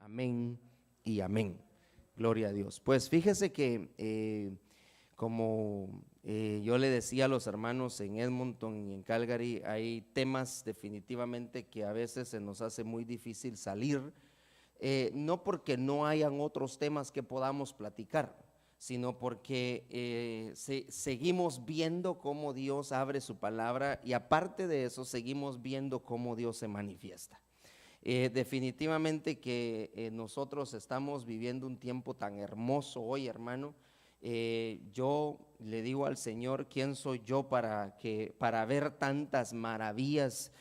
Amén y amén. Gloria a Dios. Pues fíjese que como yo le decía a los hermanos en Edmonton y en Calgary, hay temas definitivamente que a veces se nos hace muy difícil salir, no porque no hayan otros temas que podamos platicar, sino porque seguimos viendo cómo Dios abre su palabra y aparte de eso seguimos viendo cómo Dios se manifiesta. Definitivamente que nosotros estamos viviendo un tiempo tan hermoso hoy, hermano. Yo le digo al Señor, ¿quién soy yo para ver tantas maravillas,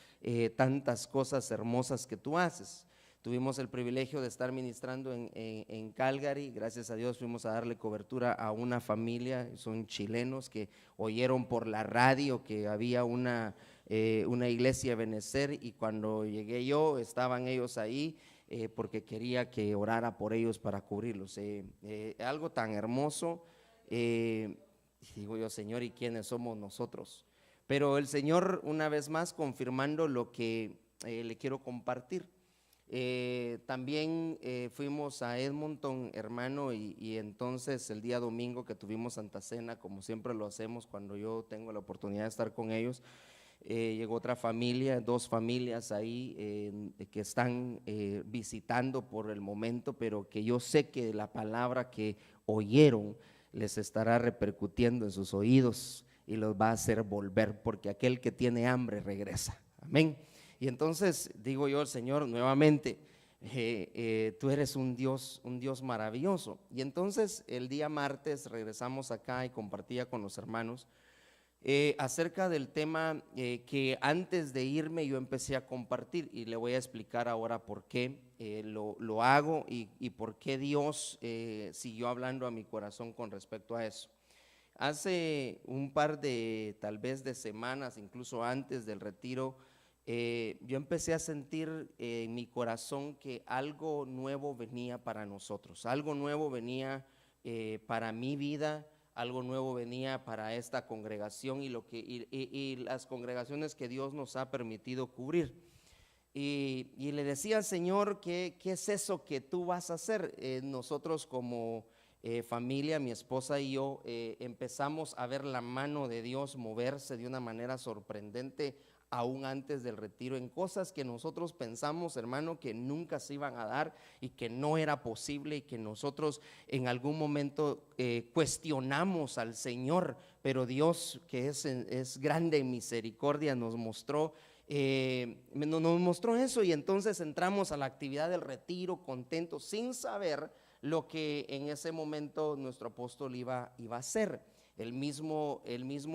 tantas cosas hermosas que tú haces? Tuvimos el privilegio de estar ministrando en Calgary. Gracias a Dios fuimos a darle cobertura a una familia, son chilenos que oyeron por la radio que había una iglesia Benecer, y cuando llegué yo estaban ellos ahí porque quería que orara por ellos para cubrirlos. Algo tan hermoso. Digo yo, Señor, ¿y quiénes somos nosotros? Pero el Señor una vez más confirmando lo que le quiero compartir. También fuimos a Edmonton, hermano, y entonces el día domingo que tuvimos Santa Cena, como siempre lo hacemos cuando yo tengo la oportunidad de estar con ellos, llegó otra familia, dos familias ahí que están visitando por el momento, pero que yo sé que la palabra que oyeron les estará repercutiendo en sus oídos y los va a hacer volver, porque aquel que tiene hambre regresa. Amén. Y entonces digo yo al Señor nuevamente, tú eres un Dios maravilloso. Y entonces el día martes regresamos acá y compartía con los hermanos acerca del tema que antes de irme yo empecé a compartir, y le voy a explicar ahora por qué lo hago y por qué Dios siguió hablando a mi corazón con respecto a eso. Hace un par de tal vez de semanas, incluso antes del retiro, yo empecé a sentir en mi corazón que algo nuevo venía para nosotros, algo nuevo venía para mi vida, algo nuevo venía para esta congregación y las congregaciones que Dios nos ha permitido cubrir. Y le decía al Señor, ¿qué es eso que tú vas a hacer? Nosotros como familia, mi esposa y yo, empezamos a ver la mano de Dios moverse de una manera sorprendente aún antes del retiro, en cosas que nosotros pensamos, hermano, que nunca se iban a dar y que no era posible, y que nosotros en algún momento cuestionamos al Señor, pero Dios, que es grande en misericordia, nos mostró eso, y entonces entramos a la actividad del retiro contentos, sin saber lo que en ese momento nuestro apóstol iba a hacer. Él mismo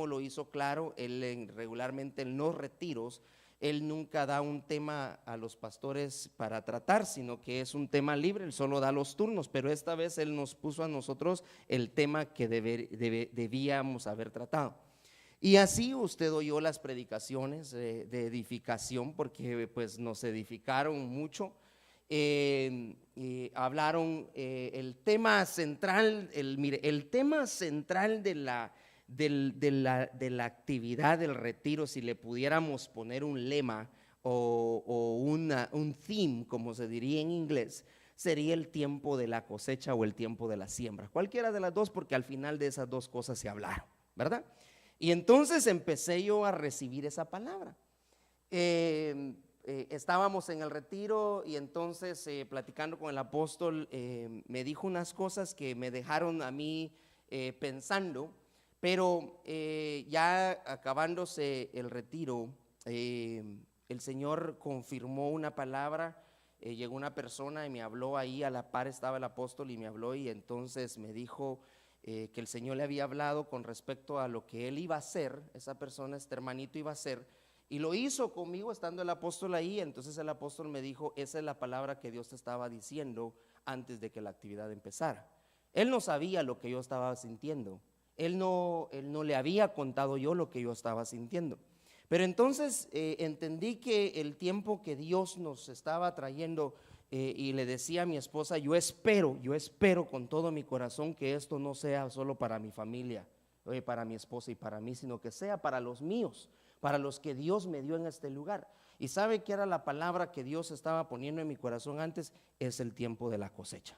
lo hizo claro. Él regularmente en los retiros, él nunca da un tema a los pastores para tratar, sino que es un tema libre, él solo da los turnos, pero esta vez él nos puso a nosotros el tema que debíamos haber tratado. Y así usted oyó las predicaciones de edificación, porque pues nos edificaron mucho. Hablaron el tema central, el tema central de la actividad del retiro, si le pudiéramos poner un lema o un theme, como se diría en inglés, sería el tiempo de la cosecha o el tiempo de la siembra, cualquiera de las dos, porque al final de esas dos cosas se hablaron, ¿verdad? Y entonces empecé yo a recibir esa palabra. Estábamos en el retiro y entonces platicando con el apóstol, me dijo unas cosas que me dejaron a mí pensando, pero ya acabándose el retiro, el Señor confirmó una palabra. Llegó una persona y me habló ahí, a la par estaba el apóstol y me habló, y entonces me dijo que el Señor le había hablado con respecto a lo que él iba a hacer, esa persona, este hermanito, iba a hacer, y lo hizo conmigo estando el apóstol ahí. Entonces el apóstol me dijo, esa es la palabra que Dios te estaba diciendo antes de que la actividad empezara. Él no sabía lo que yo estaba sintiendo, él no le había contado yo lo que yo estaba sintiendo, pero entonces entendí que el tiempo que Dios nos estaba trayendo, y le decía a mi esposa, yo espero con todo mi corazón que esto no sea solo para mi familia, para mi esposa y para mí, sino que sea para los míos, para los que Dios me dio en este lugar. ¿Y sabe qué era la palabra que Dios estaba poniendo en mi corazón antes? Es el tiempo de la cosecha.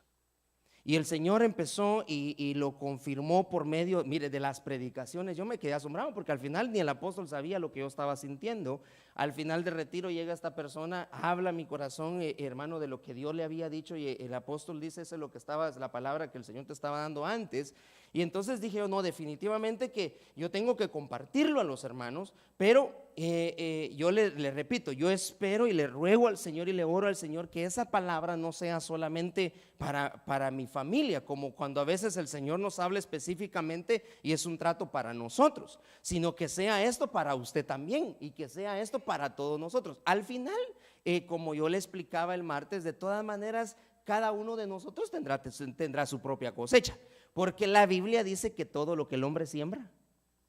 Y el Señor empezó y lo confirmó por medio, mire, de las predicaciones. Yo me quedé asombrado porque al final ni el apóstol sabía lo que yo estaba sintiendo. Al final del retiro llega esta persona, habla a mi corazón, hermano, de lo que Dios le había dicho, y el apóstol dice: eso es lo que estaba, es la palabra que el Señor te estaba dando antes. Y entonces dije: no, definitivamente que yo tengo que compartirlo a los hermanos, pero yo le repito, yo espero y le ruego al Señor y le oro al Señor que esa palabra no sea solamente para mi familia, como cuando a veces el Señor nos habla específicamente y es un trato para nosotros, sino que sea esto para usted también y que sea esto para todos nosotros. Al final, como yo le explicaba el martes, de todas maneras cada uno de nosotros tendrá su propia cosecha, porque la Biblia dice que todo lo que el hombre siembra,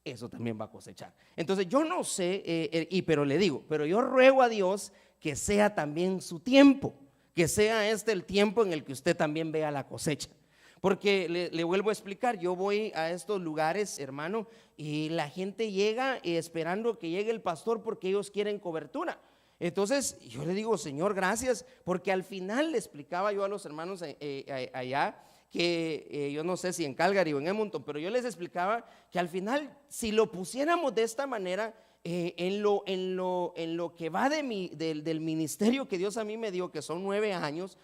eso también va a cosechar. Entonces yo no sé, pero le digo, pero yo ruego a Dios que sea también su tiempo, que sea este el tiempo en el que usted también vea la cosecha. Porque le vuelvo a explicar, yo voy a estos lugares, hermano, y la gente llega esperando que llegue el pastor porque ellos quieren cobertura. Entonces yo le digo: Señor, gracias, porque al final le explicaba yo a los hermanos allá, que yo no sé si en Calgary o en Edmonton, pero yo les explicaba que al final, si lo pusiéramos de esta manera, en lo que va del ministerio que Dios a mí me dio, que son 9 años,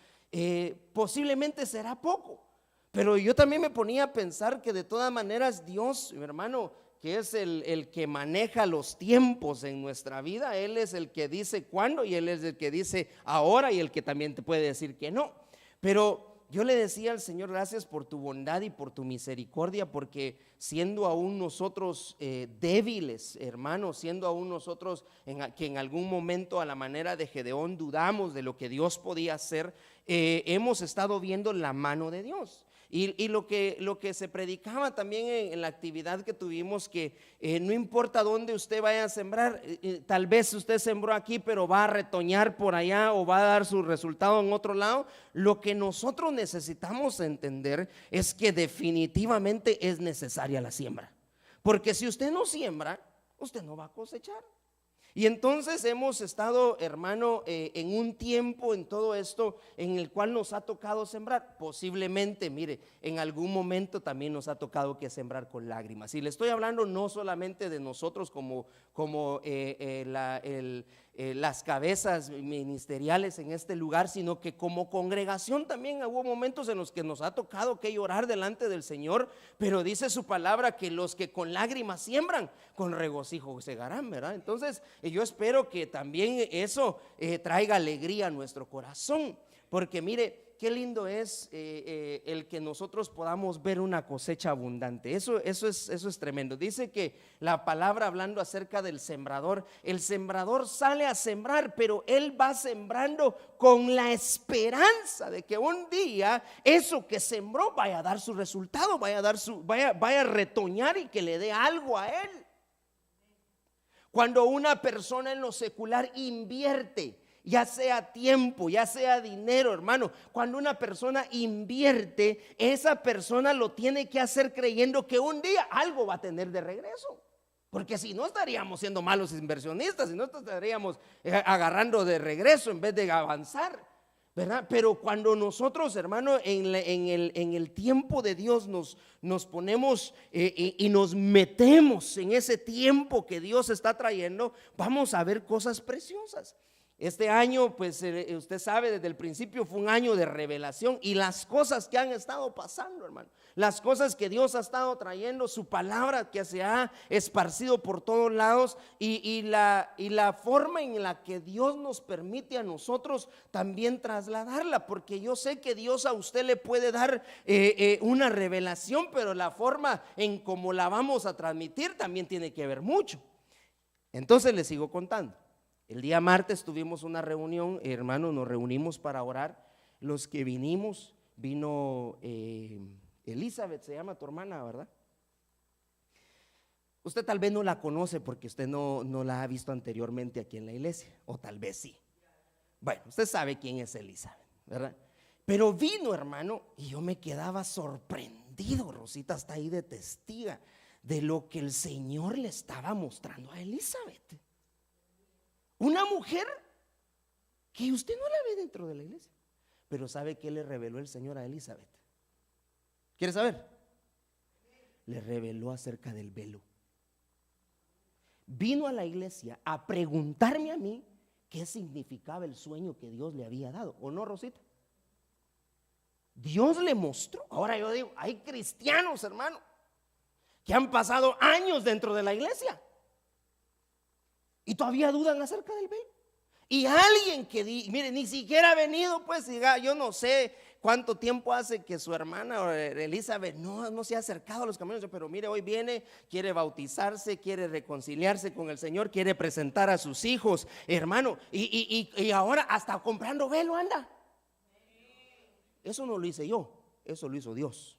posiblemente será poco. Pero yo también me ponía a pensar que de todas maneras Dios, mi hermano, que es el que maneja los tiempos en nuestra vida, Él es el que dice cuándo y Él es el que dice ahora, y el que también te puede decir que no. Pero yo le decía al Señor: gracias por tu bondad y por tu misericordia, porque siendo aún nosotros débiles, hermanos, siendo aún nosotros que en algún momento a la manera de Gedeón dudamos de lo que Dios podía hacer, hemos estado viendo la mano de Dios. Y lo que se predicaba también en la actividad que tuvimos, que no importa dónde usted vaya a sembrar, tal vez usted sembró aquí pero va a retoñar por allá o va a dar su resultado en otro lado. Lo que nosotros necesitamos entender es que definitivamente es necesaria la siembra, porque si usted no siembra, usted no va a cosechar. Y entonces hemos estado, hermano, en un tiempo en todo esto en el cual nos ha tocado sembrar. Posiblemente, mire, en algún momento también nos ha tocado que sembrar con lágrimas. Y le estoy hablando no solamente de nosotros como las cabezas ministeriales en este lugar, sino que como congregación también hubo momentos en los que nos ha tocado que llorar delante del Señor. Pero dice su palabra que los que con lágrimas siembran, con regocijo segarán, ¿verdad? Entonces yo espero que también eso traiga alegría a nuestro corazón, porque mire, qué lindo es el que nosotros podamos ver una cosecha abundante. Eso es tremendo. Dice que la palabra, hablando acerca del sembrador, el sembrador sale a sembrar, pero él va sembrando con la esperanza de que un día eso que sembró vaya a dar su resultado, vaya a retoñar y que le dé algo a él. Cuando una persona en lo secular invierte, ya sea tiempo, ya sea dinero, hermano, cuando una persona invierte, esa persona lo tiene que hacer creyendo que un día algo va a tener de regreso. Porque si no, estaríamos siendo malos inversionistas, si no, estaríamos agarrando de regreso en vez de avanzar, ¿verdad? Pero cuando nosotros, hermano, en el tiempo de Dios nos ponemos y nos metemos en ese tiempo que Dios está trayendo, vamos a ver cosas preciosas. Este año, pues usted sabe, desde el principio fue un año de revelación, y las cosas que han estado pasando, hermano, las cosas que Dios ha estado trayendo, su palabra que se ha esparcido por todos lados, y la forma en la que Dios nos permite a nosotros también trasladarla, porque yo sé que Dios a usted le puede dar una revelación, pero la forma en cómo la vamos a transmitir también tiene que ver mucho. Entonces le sigo contando. El día martes tuvimos una reunión, hermano, nos reunimos para orar. Los que vino Elizabeth, se llama tu hermana, ¿verdad? Usted tal vez no la conoce porque usted no la ha visto anteriormente aquí en la iglesia, o tal vez sí. Bueno, usted sabe quién es Elizabeth, ¿verdad? Pero vino, hermano, y yo me quedaba sorprendido. Rosita está ahí de testiga de lo que el Señor le estaba mostrando a Elizabeth. Una mujer que usted no la ve dentro de la iglesia. Pero ¿sabe qué le reveló el Señor a Elizabeth? ¿Quiere saber? Le reveló acerca del velo. Vino a la iglesia a preguntarme a mí qué significaba el sueño que Dios le había dado. ¿O no, Rosita? Dios le mostró. Ahora yo digo, hay cristianos, hermano, que han pasado años dentro de la iglesia y todavía dudan acerca del velo. Y alguien que mire, ni siquiera ha venido, pues diga, yo no sé cuánto tiempo hace que su hermana Elizabeth no se ha acercado a los caminos, pero mire, hoy viene, quiere bautizarse, quiere reconciliarse con el Señor, quiere presentar a sus hijos, hermano, y ahora hasta comprando velo anda. Eso no lo hice yo, eso lo hizo Dios.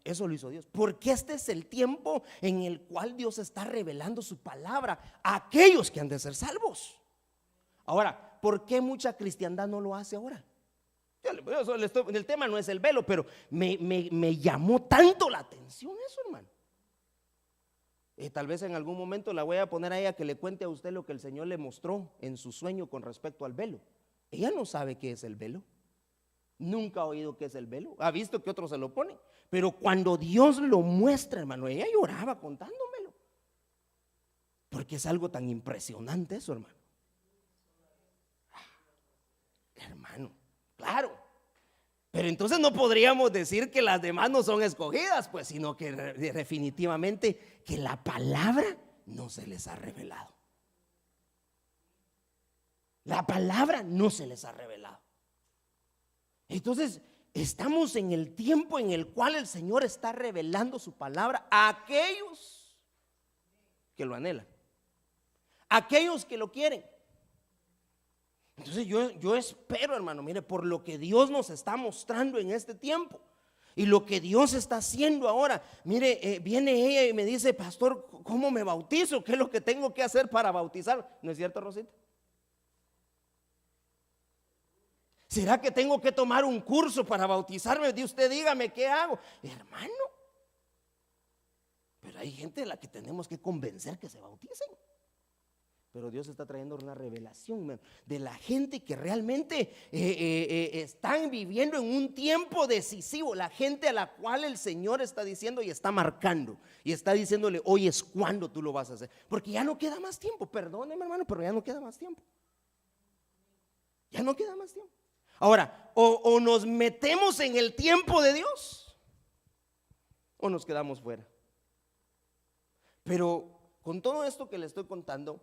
Eso lo hizo Dios, porque este es el tiempo en el cual Dios está revelando su palabra a aquellos que han de ser salvos. Ahora, ¿por qué mucha cristiandad no lo hace ahora? El tema no es el velo, pero me llamó tanto la atención eso, hermano. Tal vez en algún momento la voy a poner a ella que le cuente a usted lo que el Señor le mostró en su sueño con respecto al velo. Ella no sabe qué es el velo. Nunca ha oído qué es el velo. Ha visto que otros se lo ponen. Pero cuando Dios lo muestra, hermano, ella lloraba contándomelo. Porque es algo tan impresionante eso, hermano. Hermano, claro. Pero entonces no podríamos decir que las demás no son escogidas, pues, sino que definitivamente que la palabra no se les ha revelado. La palabra no se les ha revelado. Entonces, estamos en el tiempo en el cual el Señor está revelando su palabra a aquellos que lo anhelan, a aquellos que lo quieren. Entonces yo espero, hermano, mire, por lo que Dios nos está mostrando en este tiempo y lo que Dios está haciendo ahora. Mire, viene ella y me dice, pastor, ¿cómo me bautizo? ¿Qué es lo que tengo que hacer para bautizar? ¿No es cierto, Rosita? ¿Será que tengo que tomar un curso para bautizarme? Usted dígame, ¿qué hago? Hermano, pero hay gente a la que tenemos que convencer que se bauticen. Pero Dios está trayendo una revelación de la gente que realmente están viviendo en un tiempo decisivo. La gente a la cual el Señor está diciendo y está marcando y está diciéndole, hoy es cuando tú lo vas a hacer. Porque ya no queda más tiempo. Perdóneme, hermano, pero ya no queda más tiempo. Ya no queda más tiempo. Ahora, o nos metemos en el tiempo de Dios o nos quedamos fuera. Pero con todo esto que le estoy contando,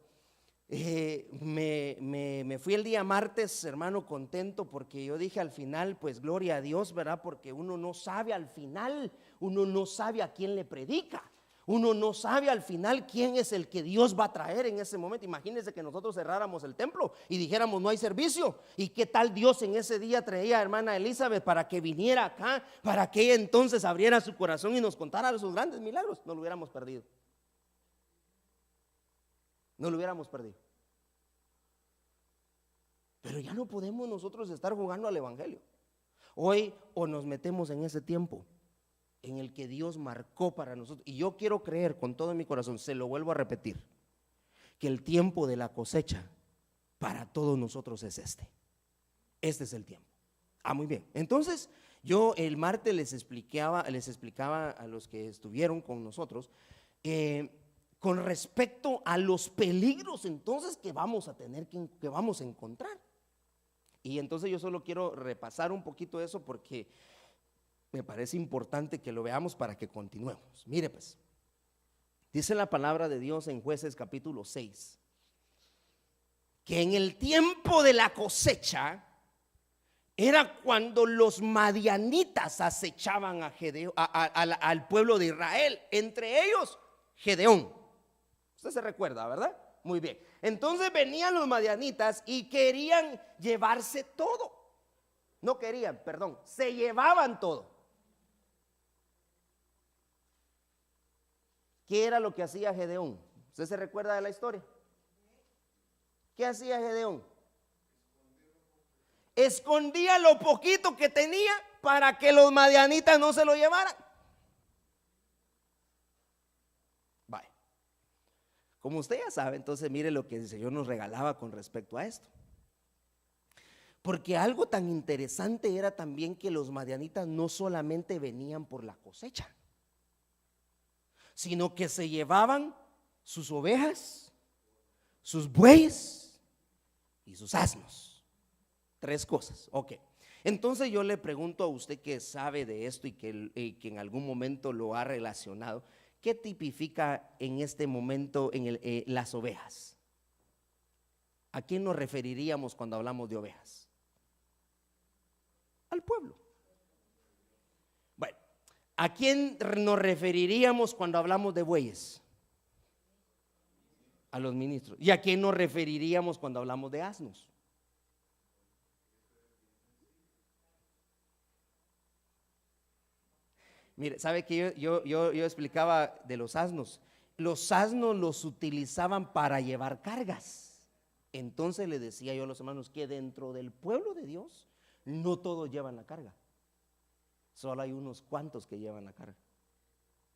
me fui el día martes, hermano, contento porque yo dije al final, pues gloria a Dios, ¿verdad? Porque uno no sabe al final, uno no sabe a quién le predica, uno no sabe al final quién es el que Dios va a traer en ese momento. Imagínense que nosotros cerráramos el templo y dijéramos no hay servicio, y qué tal Dios en ese día traía a hermana Elizabeth para que viniera acá, para que ella entonces abriera su corazón y nos contara sus grandes milagros. No lo hubiéramos perdido. No lo hubiéramos perdido. Pero ya no podemos nosotros estar jugando al evangelio. Hoy o nos metemos en ese tiempo en el que Dios marcó para nosotros. Y yo quiero creer con todo mi corazón, se lo vuelvo a repetir, que el tiempo de la cosecha para todos nosotros es este. Este es el tiempo. Muy bien. Entonces yo el martes les explicaba a los que estuvieron con nosotros con respecto a los peligros entonces que vamos a tener, que vamos a encontrar. Y entonces yo solo quiero repasar un poquito eso porque me parece importante que lo veamos para que continuemos. Mire pues, dice la palabra de Dios en Jueces capítulo 6, que en el tiempo de la cosecha era cuando los madianitas acechaban a Gedeón, al pueblo de Israel, entre ellos Gedeón. Usted se recuerda, ¿verdad? Muy bien. Entonces venían los madianitas y querían llevarse todo. No querían, perdón, se llevaban todo. ¿Qué era lo que hacía Gedeón? ¿Usted se recuerda de la historia? ¿Qué hacía Gedeón? Escondía lo poquito que tenía para que los madianitas no se lo llevaran. Como usted ya sabe, entonces mire lo que el Señor nos regalaba con respecto a esto. Porque algo tan interesante era también que los madianitas no solamente venían por la cosecha, sino que se llevaban sus ovejas, sus bueyes y sus asnos. 3 cosas, ok. Entonces yo le pregunto a usted que sabe de esto y que en algún momento lo ha relacionado, ¿qué tipifica en este momento las ovejas? ¿A quién nos referiríamos cuando hablamos de ovejas? Al pueblo. Bueno, ¿a quién nos referiríamos cuando hablamos de bueyes? A los ministros. ¿Y a quién nos referiríamos cuando hablamos de asnos? Mire, ¿sabe que yo explicaba de los asnos? Los asnos los utilizaban para llevar cargas. Entonces le decía yo a los hermanos que dentro del pueblo de Dios no todos llevan la carga. Solo hay unos cuantos que llevan la carga.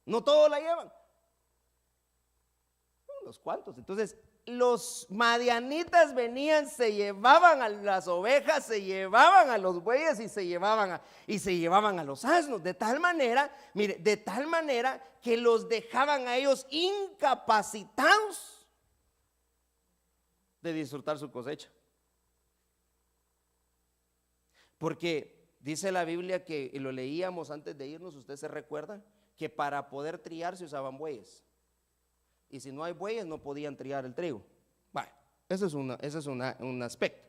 No todos la llevan. Unos cuantos. Entonces los madianitas venían, se llevaban a las ovejas, se llevaban a los bueyes y se llevaban a los asnos, de tal manera, mire, de tal manera que los dejaban a ellos incapacitados de disfrutar su cosecha. Porque dice la Biblia que, y lo leíamos antes de irnos, usted se recuerda, que para poder triar se usaban bueyes. Y si no hay bueyes no podían triar el trigo. Bueno, ese es un aspecto.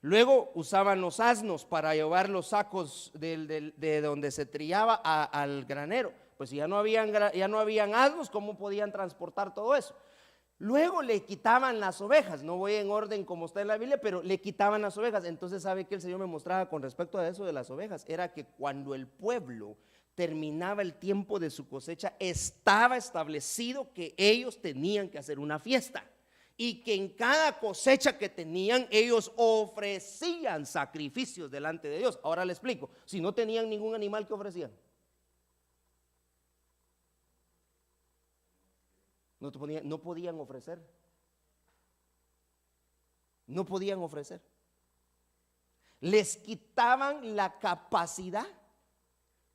Luego usaban los asnos para llevar los sacos de donde se triaba al granero. Pues si ya no habían asnos, ¿cómo podían transportar todo eso? Luego le quitaban las ovejas, no voy en orden como está en la Biblia, pero le quitaban las ovejas. Entonces, ¿sabe qué el Señor me mostraba con respecto a eso de las ovejas? Era que cuando el pueblo terminaba el tiempo de su cosecha, estaba establecido que ellos tenían que hacer una fiesta y que en cada cosecha que tenían ellos ofrecían sacrificios delante de Dios. Ahora le explico, si no tenían ningún animal, ¿qué ofrecían? No podían ofrecer. No podían ofrecer. Les quitaban la capacidad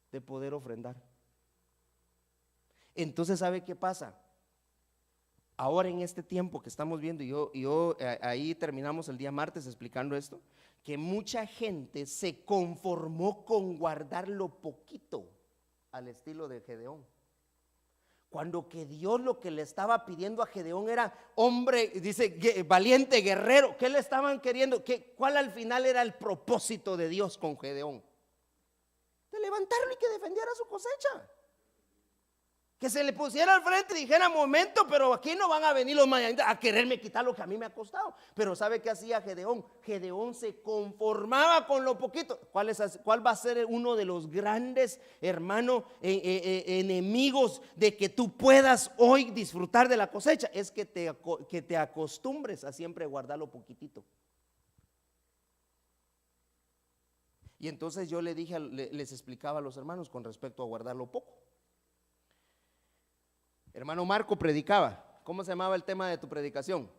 de poder ofrendar. Entonces, ¿sabe qué pasa? Ahora en este tiempo que estamos viendo, ahí terminamos el día martes explicando esto, que mucha gente se conformó con guardar lo poquito al estilo de Gedeón. Cuando que Dios lo que le estaba pidiendo a Gedeón era hombre, dice, valiente guerrero. ¿Qué le estaban queriendo? ¿Cuál al final era el propósito de Dios con Gedeón? De levantarlo y que defendiera su cosecha. Que se le pusiera al frente y dijera, momento, pero aquí no van a venir los madianitas a quererme quitar lo que a mí me ha costado. Pero ¿sabe qué hacía Gedeón? Gedeón se conformaba con lo poquito. ¿Cuál va a ser uno de los grandes, hermano, enemigos de que tú puedas hoy disfrutar de la cosecha? Es que te acostumbres a siempre guardar lo poquitito. Y entonces yo les explicaba a los hermanos con respecto a guardar lo poco. Hermano Marco predicaba. ¿Cómo se llamaba el tema de tu predicación?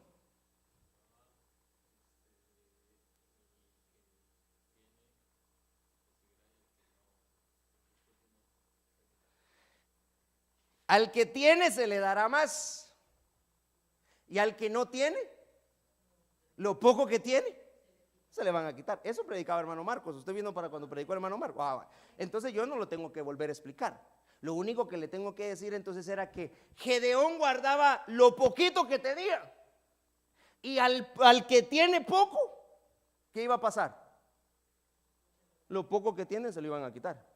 Al que tiene se le dará más, y al que no tiene, lo poco que tiene se le van a quitar. Eso predicaba hermano Marcos. Usted vino para cuando predicó hermano Marcos. Entonces yo no lo tengo que volver a explicar. Lo único que le tengo que decir entonces era que Gedeón guardaba lo poquito que tenía, y al que tiene poco, ¿qué iba a pasar? Lo poco que tiene se lo iban a quitar.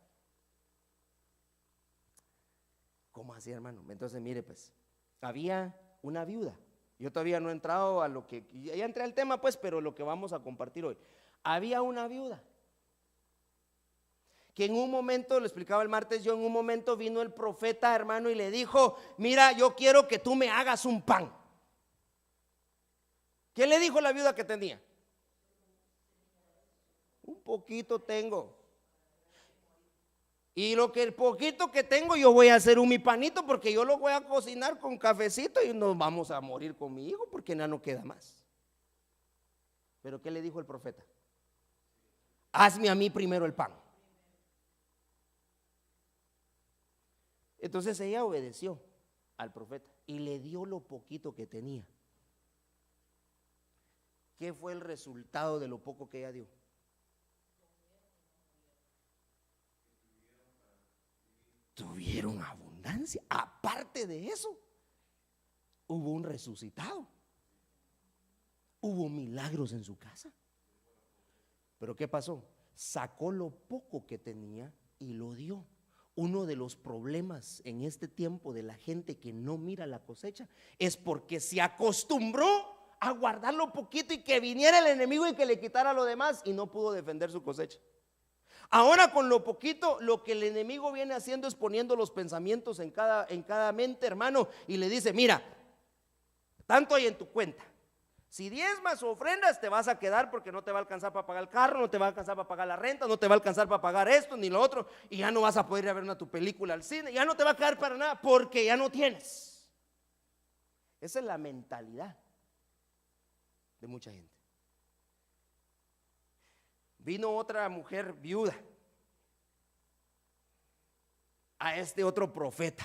¿Cómo así, hermano? Entonces mire, pues había una viuda. Yo todavía no he entrado a lo que, ya entré al tema pues, pero lo que vamos a compartir hoy. Había una viuda que en un momento, lo explicaba el martes, en un momento vino el profeta, hermano, y le dijo, mira, yo quiero que tú me hagas un pan. ¿Qué le dijo la viuda que tenía? Un poquito tengo. Y lo que el poquito que tengo yo voy a hacer un mi panito porque yo lo voy a cocinar con cafecito y nos vamos a morir con mi hijo porque ya no queda más. Pero ¿qué le dijo el profeta? Hazme a mí primero el pan. Entonces ella obedeció al profeta y le dio lo poquito que tenía. ¿Qué fue el resultado de lo poco que ella dio? Tuvieron abundancia. Aparte de eso, hubo un resucitado. Hubo milagros en su casa. Pero ¿qué pasó? Sacó lo poco que tenía y lo dio. Uno de los problemas en este tiempo de la gente que no mira la cosecha es porque se acostumbró a guardar lo poquito y que viniera el enemigo y que le quitara lo demás y no pudo defender su cosecha. Ahora con lo poquito, lo que el enemigo viene haciendo es poniendo los pensamientos en cada mente, hermano, y le dice: mira, tanto hay en tu cuenta. Si diezmas o ofrendas, te vas a quedar porque no te va a alcanzar para pagar el carro, no te va a alcanzar para pagar la renta, no te va a alcanzar para pagar esto ni lo otro, y ya no vas a poder ir a ver tu película al cine, ya no te va a quedar para nada porque ya no tienes. Esa es la mentalidad de mucha gente. Vino otra mujer viuda a este otro profeta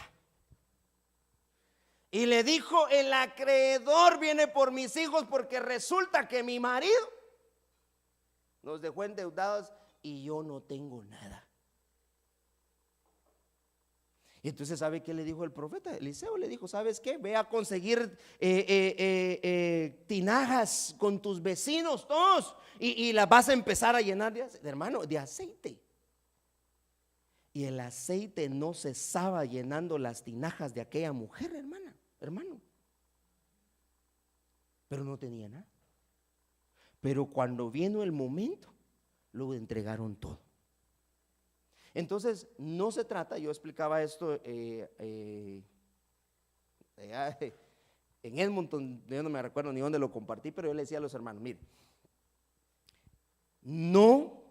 y le dijo: el acreedor viene por mis hijos porque resulta que mi marido nos dejó endeudados y yo no tengo nada. Y entonces, ¿sabe qué le dijo el profeta? Eliseo le dijo: ¿sabes qué? Ve a conseguir tinajas con tus vecinos todos y las vas a empezar a llenar hermano, de aceite. Y el aceite no cesaba llenando las tinajas de aquella mujer, hermano. Pero no tenía nada. Pero cuando vino el momento, lo entregaron todo. Entonces, no se trata, yo explicaba esto en Edmonton, yo no me recuerdo ni dónde lo compartí, pero yo le decía a los hermanos: mire, no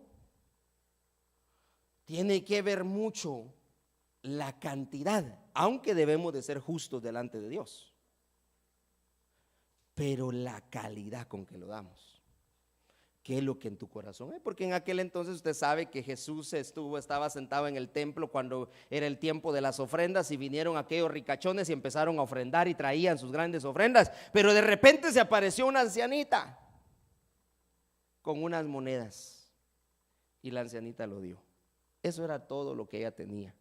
tiene que ver mucho la cantidad, aunque debemos de ser justos delante de Dios, pero la calidad con que lo damos. ¿Qué es lo que en tu corazón hay? Porque en aquel entonces usted sabe que Jesús estaba sentado en el templo cuando era el tiempo de las ofrendas y vinieron aquellos ricachones y empezaron a ofrendar y traían sus grandes ofrendas, pero de repente se apareció una ancianita con unas monedas y la ancianita lo dio. Eso era todo lo que ella tenía,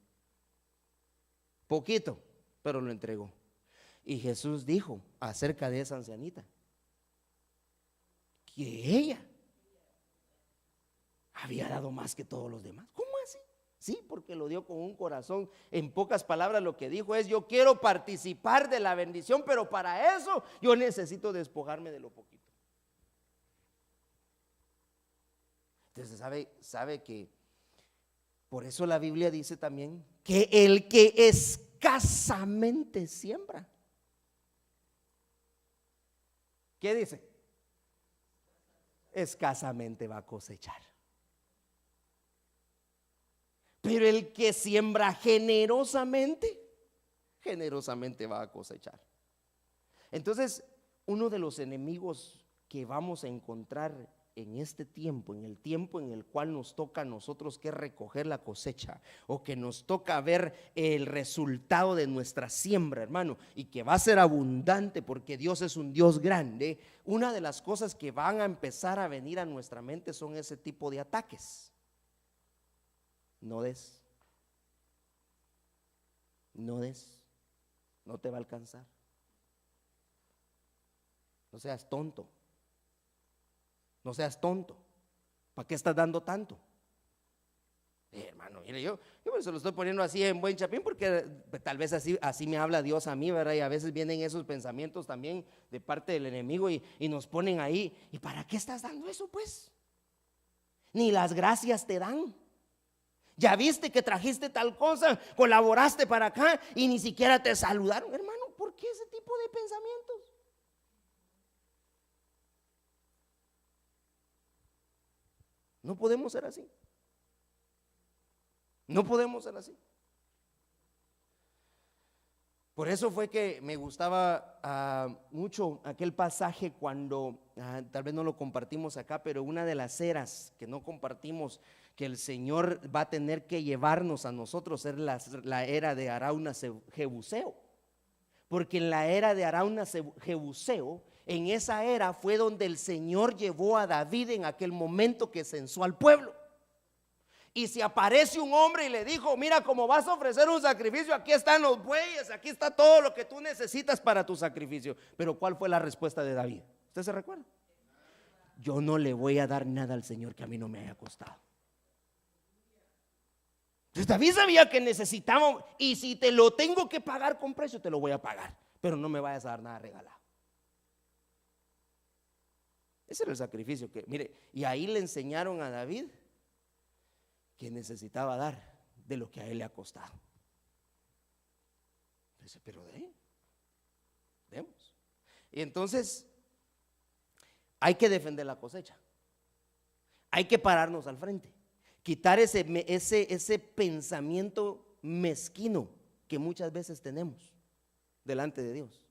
poquito, pero lo entregó. Y Jesús dijo acerca de esa ancianita que ella había dado más que todos los demás. ¿Cómo así? Sí, porque lo dio con un corazón. En pocas palabras, lo que dijo es: yo quiero participar de la bendición, pero para eso yo necesito despojarme de lo poquito. Entonces sabe que por eso la Biblia dice también que el que escasamente siembra, ¿qué dice? Escasamente va a cosechar. Pero el que siembra generosamente va a cosechar. Entonces, uno de los enemigos que vamos a encontrar en este tiempo, en el tiempo en el cual nos toca a nosotros que recoger la cosecha, o que nos toca ver el resultado de nuestra siembra, hermano, y que va a ser abundante porque Dios es un Dios grande, una de las cosas que van a empezar a venir a nuestra mente son ese tipo de ataques. No des, no te va a alcanzar, no seas tonto, ¿para qué estás dando tanto? Hermano, mire, yo se lo estoy poniendo así en buen chapín porque tal vez así me habla Dios a mí, ¿verdad? Y a veces vienen esos pensamientos también de parte del enemigo y nos ponen ahí: ¿y para qué estás dando eso, pues? Ni las gracias te dan. Ya viste que trajiste tal cosa, colaboraste para acá y ni siquiera te saludaron. Hermano, ¿por qué ese tipo de pensamientos? No podemos ser así. No podemos ser así. Por eso fue que me gustaba mucho aquel pasaje cuando, tal vez no lo compartimos acá, pero una de las eras que no compartimos, que el Señor va a tener que llevarnos a nosotros, es la era de Arauna Jebuseo. Porque en la era de Arauna Jebuseo, en esa era fue donde el Señor llevó a David en aquel momento que censó al pueblo. Y si aparece un hombre y le dijo: mira, como vas a ofrecer un sacrificio, aquí están los bueyes, aquí está todo lo que tú necesitas para tu sacrificio. Pero ¿cuál fue la respuesta de David? ¿Usted se recuerda? Yo no le voy a dar nada al Señor que a mí no me haya costado. Entonces David sabía que necesitaba, y si te lo tengo que pagar con precio, te lo voy a pagar, pero no me vayas a dar nada regalado. Ese era el sacrificio que, mire, y ahí le enseñaron a David que necesitaba dar de lo que a él le ha costado. Dice, pero demos. Y entonces hay que defender la cosecha. Hay que pararnos al frente. Quitar ese pensamiento mezquino que muchas veces tenemos delante de Dios.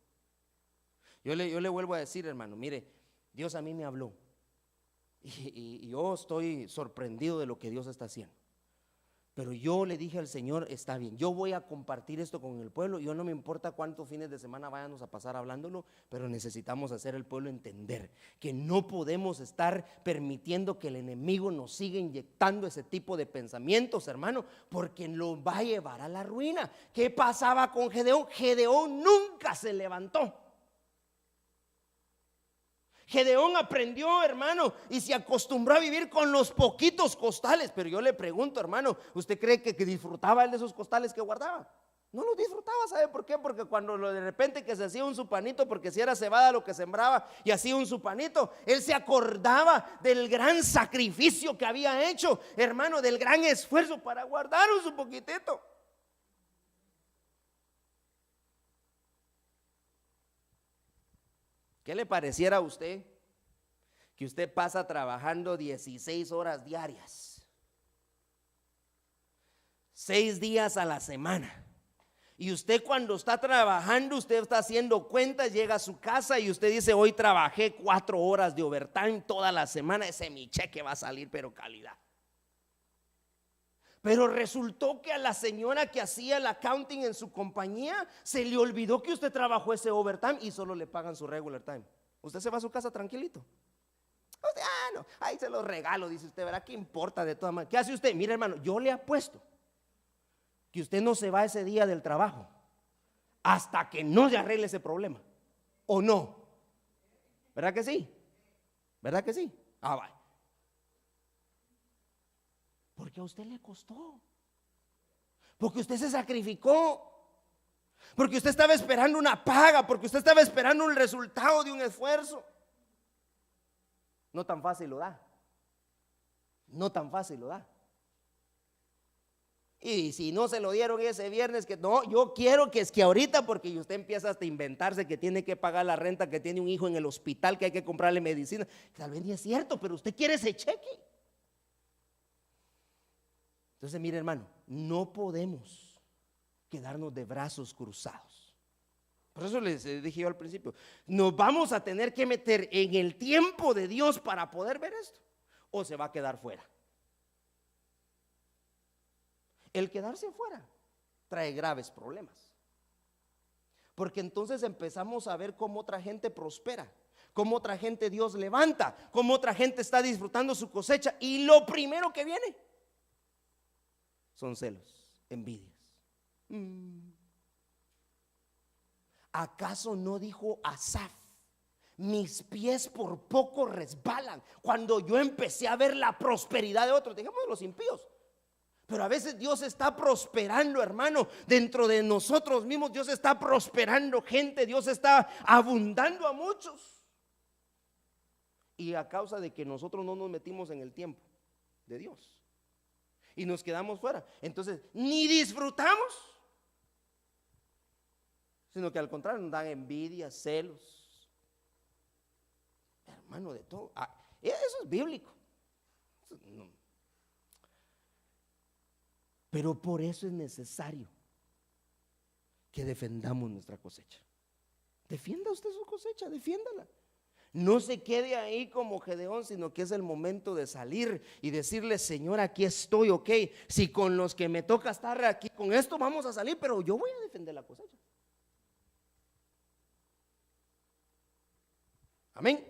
Yo le vuelvo a decir, hermano, mire, Dios a mí me habló y yo estoy sorprendido de lo que Dios está haciendo. Pero yo le dije al Señor: está bien, yo voy a compartir esto con el pueblo. Yo no me importa cuántos fines de semana vayamos a pasar hablándolo, pero necesitamos hacer el pueblo entender que no podemos estar permitiendo que el enemigo nos siga inyectando ese tipo de pensamientos, hermano, porque lo va a llevar a la ruina. ¿Qué pasaba con Gedeón? Gedeón nunca se levantó. Gedeón aprendió, hermano, y se acostumbró a vivir con los poquitos costales. Pero yo le pregunto, hermano, ¿usted cree que disfrutaba él de esos costales que guardaba? No los disfrutaba. ¿Sabe por qué? Porque cuando de repente que se hacía un supanito, porque si era cebada lo que sembraba y hacía un supanito, él se acordaba del gran sacrificio que había hecho, hermano, del gran esfuerzo para guardar un su poquitito. ¿Qué le pareciera a usted que usted pasa trabajando 16 horas diarias, 6 días a la semana? Y usted, cuando está trabajando, usted está haciendo cuentas, llega a su casa y usted dice: hoy trabajé 4 horas de overtime toda la semana, ese mi cheque va a salir, pero calidad. Pero resultó que a la señora que hacía el accounting en su compañía se le olvidó que usted trabajó ese overtime y solo le pagan su regular time. Usted se va a su casa tranquilito. Usted, no, ahí se lo regalo, dice usted, ¿verdad? ¿Qué importa de todas maneras? ¿Qué hace usted? Mire, hermano, yo le apuesto que usted no se va ese día del trabajo hasta que no se arregle ese problema. ¿O no? ¿Verdad que sí? ¿Verdad que sí? Vaya. Porque a usted le costó. Porque usted se sacrificó. Porque usted estaba esperando una paga. Porque usted estaba esperando un resultado de un esfuerzo. No tan fácil lo da. No tan fácil lo da. Y si no se lo dieron ese viernes, que no, yo quiero que es que ahorita, porque usted empieza hasta a inventarse que tiene que pagar la renta, que tiene un hijo en el hospital, que hay que comprarle medicina. Tal vez ni es cierto, pero usted quiere ese cheque. Entonces, mire, hermano, no podemos quedarnos de brazos cruzados. Por eso les dije yo al principio, nos vamos a tener que meter en el tiempo de Dios para poder ver esto, o se va a quedar fuera. El quedarse fuera trae graves problemas, porque entonces empezamos a ver cómo otra gente prospera, cómo otra gente Dios levanta, cómo otra gente está disfrutando su cosecha, y lo primero que viene son celos, envidias. ¿Acaso no dijo Asaf: mis pies por poco resbalan cuando yo empecé a ver la prosperidad de otros? Digamos de los impíos. Pero a veces Dios está prosperando, hermano, dentro de nosotros mismos. Dios está prosperando gente, Dios está abundando a muchos. Y a causa de que nosotros no nos metimos en el tiempo de Dios y nos quedamos fuera, entonces ni disfrutamos, sino que al contrario nos dan envidia, celos, hermano, de todo. Eso es bíblico. No. Pero por eso es necesario que defendamos nuestra cosecha. Defienda usted su cosecha, defiéndala. No se quede ahí como Gedeón, sino que es el momento de salir y decirle: Señor, aquí estoy, ok. Si con los que me toca estar aquí, con esto vamos a salir, pero yo voy a defender la cosecha. Amén.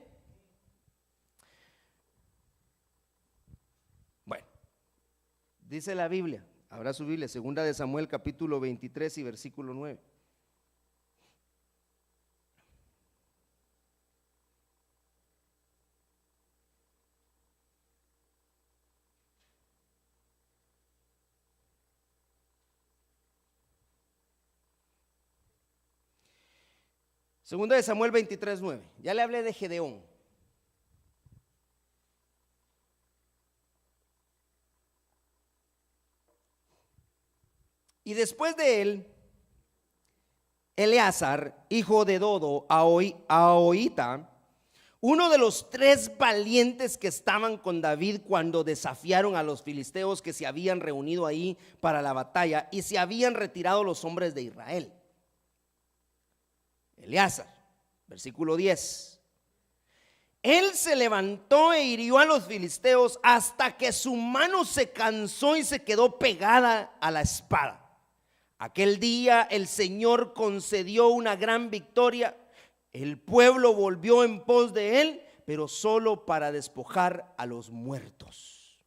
Bueno, dice la Biblia, habrá su Biblia, segunda de Samuel capítulo 23 y versículo 9. Segunda de Samuel 23, 9. Ya le hablé de Gedeón. Y después de él, Eleazar, hijo de Dodo, Ahoita, uno de los 3 valientes que estaban con David cuando desafiaron a los filisteos que se habían reunido ahí para la batalla y se habían retirado los hombres de Israel. Eleazar, versículo 10. Él se levantó e hirió a los filisteos hasta que su mano se cansó y se quedó pegada a la espada. Aquel día el Señor concedió una gran victoria. El pueblo volvió en pos de él, pero solo para despojar a los muertos.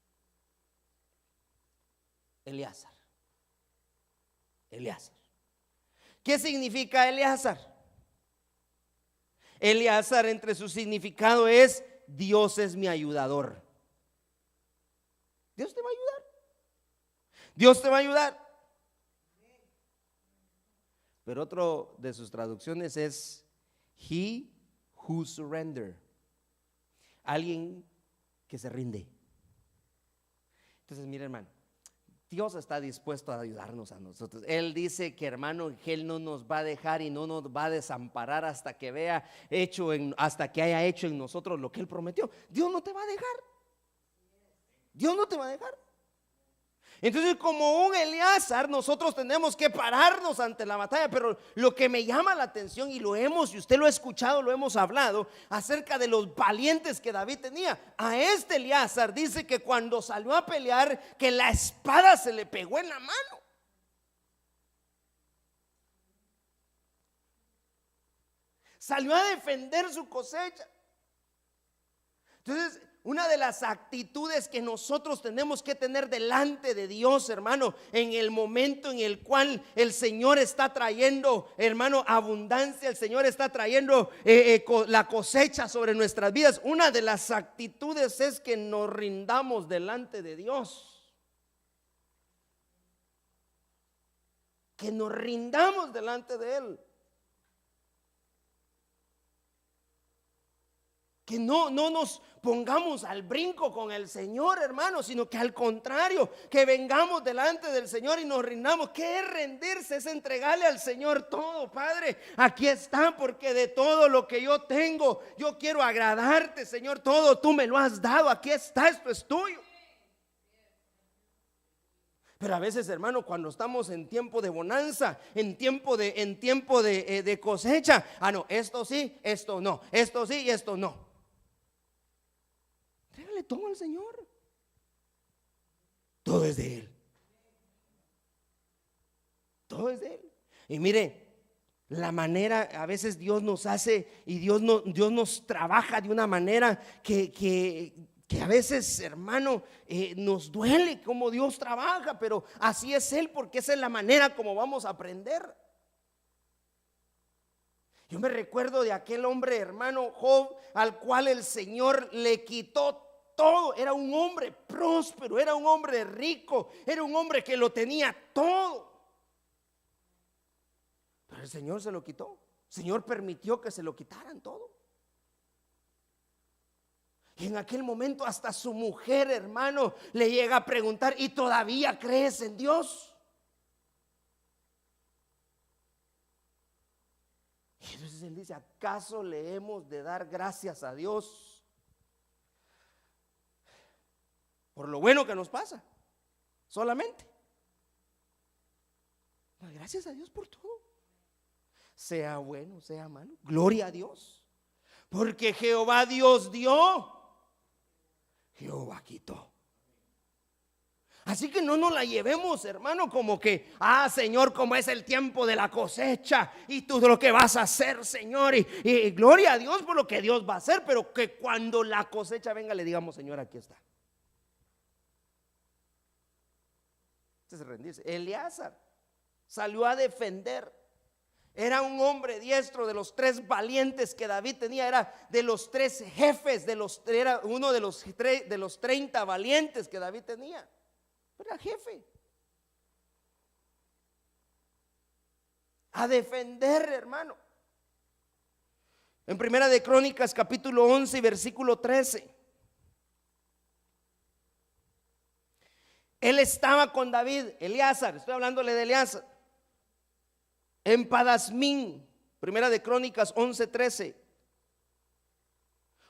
Eleazar. Eleazar. ¿Qué significa Eleazar? Eleazar, entre su significado, es: Dios es mi ayudador. Dios te va a ayudar. Dios te va a ayudar. Pero otro de sus traducciones es He who surrender. Alguien que se rinde. Entonces, mire, hermano, Dios está dispuesto a ayudarnos a nosotros. Él dice que, hermano, que Él no nos va a dejar y no nos va a desamparar hasta que hasta que haya hecho en nosotros lo que Él prometió. Dios no te va a dejar. Dios no te va a dejar. Entonces, como un Eleazar, nosotros tenemos que pararnos ante la batalla. Pero lo que me llama la atención, y y usted lo ha escuchado, lo hemos hablado acerca de los valientes que David tenía. A este Eleazar dice que cuando salió a pelear, que la espada se le pegó en la mano. Salió a defender su cosecha. Entonces, una de las actitudes que nosotros tenemos que tener delante de Dios, hermano, en el momento en el cual el Señor está trayendo, hermano, abundancia, el Señor está trayendo la cosecha sobre nuestras vidas, una de las actitudes es que nos rindamos delante de Dios. Que nos rindamos delante de Él. Que no nos pongamos al brinco con el Señor, hermano, sino que al contrario, que vengamos delante del Señor y nos rindamos. ¿Qué es rendirse? Es entregarle al Señor todo. Padre, aquí está, porque de todo lo que yo tengo, yo quiero agradarte, Señor. Todo tú me lo has dado, aquí está, esto es tuyo. Pero a veces, hermano, cuando estamos en tiempo de bonanza, en tiempo de cosecha, no, esto sí, esto no, esto sí y esto no. Entrégale todo al Señor. Todo es de Él. Todo es de Él. Y mire, la manera, a veces Dios nos hace y Dios nos trabaja de una manera que a veces, hermano, nos duele cómo Dios trabaja, pero así es Él, porque esa es la manera como vamos a aprender. Yo me recuerdo de aquel hombre, hermano Job, al cual el Señor le quitó todo. Era un hombre próspero, era un hombre rico, era un hombre que lo tenía todo. Pero el Señor se lo quitó. El Señor permitió que se lo quitaran todo. Y en aquel momento hasta su mujer, hermano, le llega a preguntar: ¿y todavía crees en Dios? Y entonces él dice: ¿acaso le hemos de dar gracias a Dios por lo bueno que nos pasa? Solamente. Gracias a Dios por todo. Sea bueno, sea malo, gloria a Dios. Porque Jehová Dios dio, Jehová quitó. Así que no nos la llevemos, hermano, como que, Señor, como es el tiempo de la cosecha y tú lo que vas a hacer, Señor, y gloria a Dios por lo que Dios va a hacer, pero que cuando la cosecha venga le digamos, Señor, aquí está. Este se rendirse. Eleazar salió a defender. Era un hombre diestro, de los 3 valientes que David tenía, era de los 3 jefes, era uno de los 30 valientes que David tenía. Era jefe. A defender, hermano. En Primera de Crónicas, capítulo 11, versículo 13. Él estaba con David, Eleazar, estoy hablándole de Eleazar, en Padasmín. Primera de Crónicas 11:13.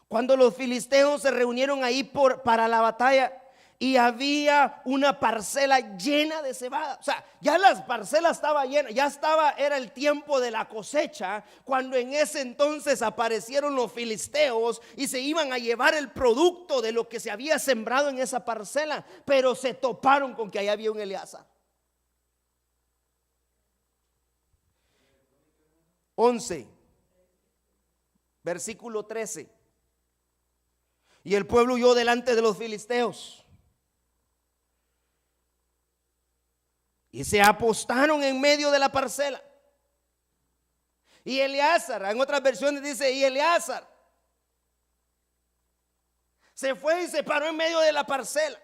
Cuando los filisteos se reunieron ahí para la batalla, y había una parcela llena de cebada. O sea, ya las parcelas estaban llenas, era el tiempo de la cosecha, cuando en ese entonces aparecieron los filisteos y se iban a llevar el producto de lo que se había sembrado en esa parcela, pero se toparon con que ahí había un Eleazar. 11, versículo 13. Y el pueblo huyó delante de los filisteos y se apostaron en medio de la parcela. Y Eleazar, en otras versiones dice, y Eleazar se fue y se paró en medio de la parcela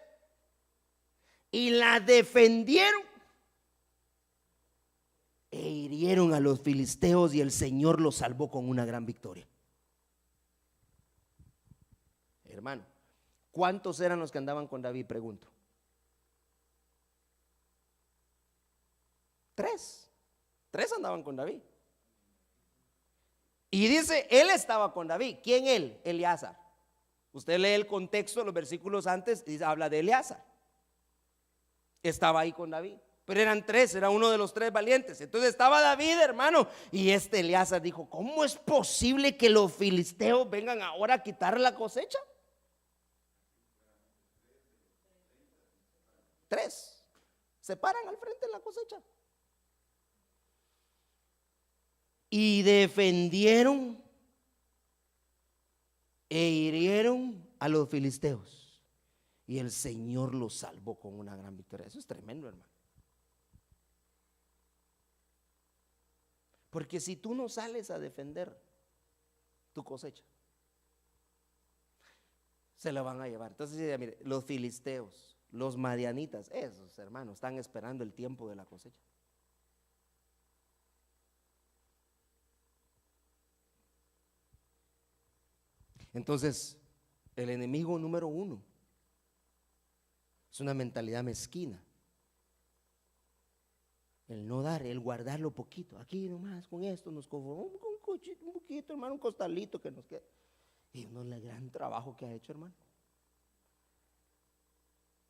y la defendieron e hirieron a los filisteos, y el Señor los salvó con una gran victoria. Hermano, ¿cuántos eran los que andaban con David? Pregunto. 3 andaban con David. Y dice, él estaba con David. ¿Quién él? Eleazar. Usted lee el contexto, los versículos antes, y habla de Eleazar. Estaba ahí con David. Pero eran 3, era uno de los 3 valientes. Entonces estaba David, hermano, y Eleazar dijo, ¿cómo es posible que los filisteos vengan ahora a quitar la cosecha? 3 se paran al frente de la cosecha y defendieron e hirieron a los filisteos, y el Señor los salvó con una gran victoria. Eso es tremendo, hermano. Porque si tú no sales a defender tu cosecha, se la van a llevar. Entonces, mire, los filisteos, los madianitas, esos hermanos están esperando el tiempo de la cosecha. Entonces, el enemigo número 1 es una mentalidad mezquina. El no dar, el guardar lo poquito. Aquí nomás con esto nos conformamos un poquito, hermano, un costalito que nos queda. Y no es el gran trabajo que ha hecho, hermano.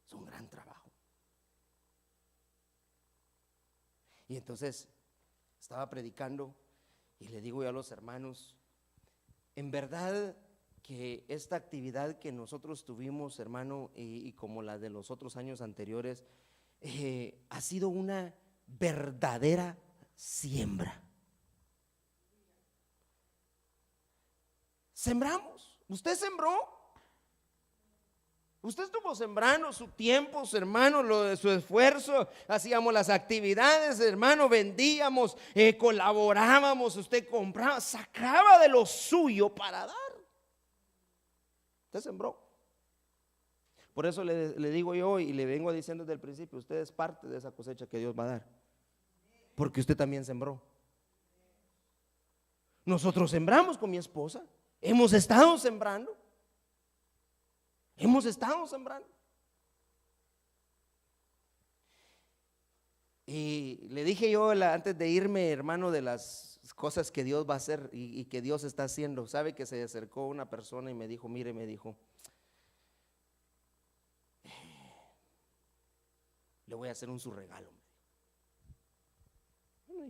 Es un gran trabajo. Y entonces estaba predicando y le digo yo a los hermanos, en verdad que esta actividad que nosotros tuvimos, hermano, y como la de los otros años anteriores, ha sido una verdadera siembra. Sembramos. Usted sembró. Usted estuvo sembrando su tiempo, hermano, lo de su esfuerzo. Hacíamos las actividades, hermano, vendíamos, colaborábamos. Usted compraba, sacaba de lo suyo para dar. Usted sembró. Por eso le digo yo y le vengo diciendo desde el principio, usted es parte de esa cosecha que Dios va a dar, porque usted también sembró. Nosotros sembramos con mi esposa. Hemos estado sembrando. Y le dije yo antes de irme, hermano, de las cosas que Dios va a hacer y que Dios está haciendo. Sabe que se acercó una persona y me dijo, mire, me dijo, le voy a hacer un su regalo.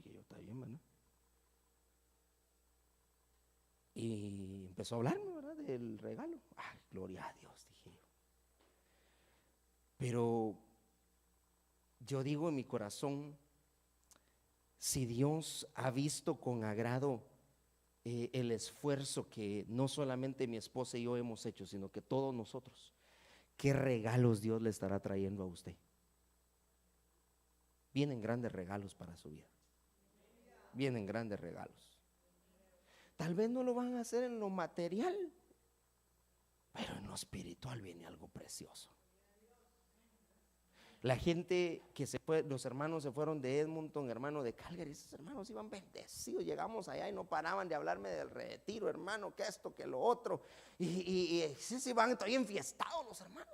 dije yo, está bien, ¿verdad? Y empezó a hablarme, ¿verdad? Del regalo. Ay, gloria a Dios, dije yo. Pero yo digo en mi corazón, si Dios ha visto con agrado el esfuerzo que no solamente mi esposa y yo hemos hecho, sino que todos nosotros, ¿qué regalos Dios le estará trayendo a usted? Vienen grandes regalos para su vida. Vienen grandes regalos. Tal vez no lo van a hacer en lo material, pero en lo espiritual viene algo precioso. La gente que se fue, los hermanos se fueron de Edmonton, hermano de Calgary, esos hermanos iban bendecidos. Llegamos allá y no paraban de hablarme del retiro, hermano, que esto, que lo otro. Y sí, se iban todavía enfiestados los hermanos.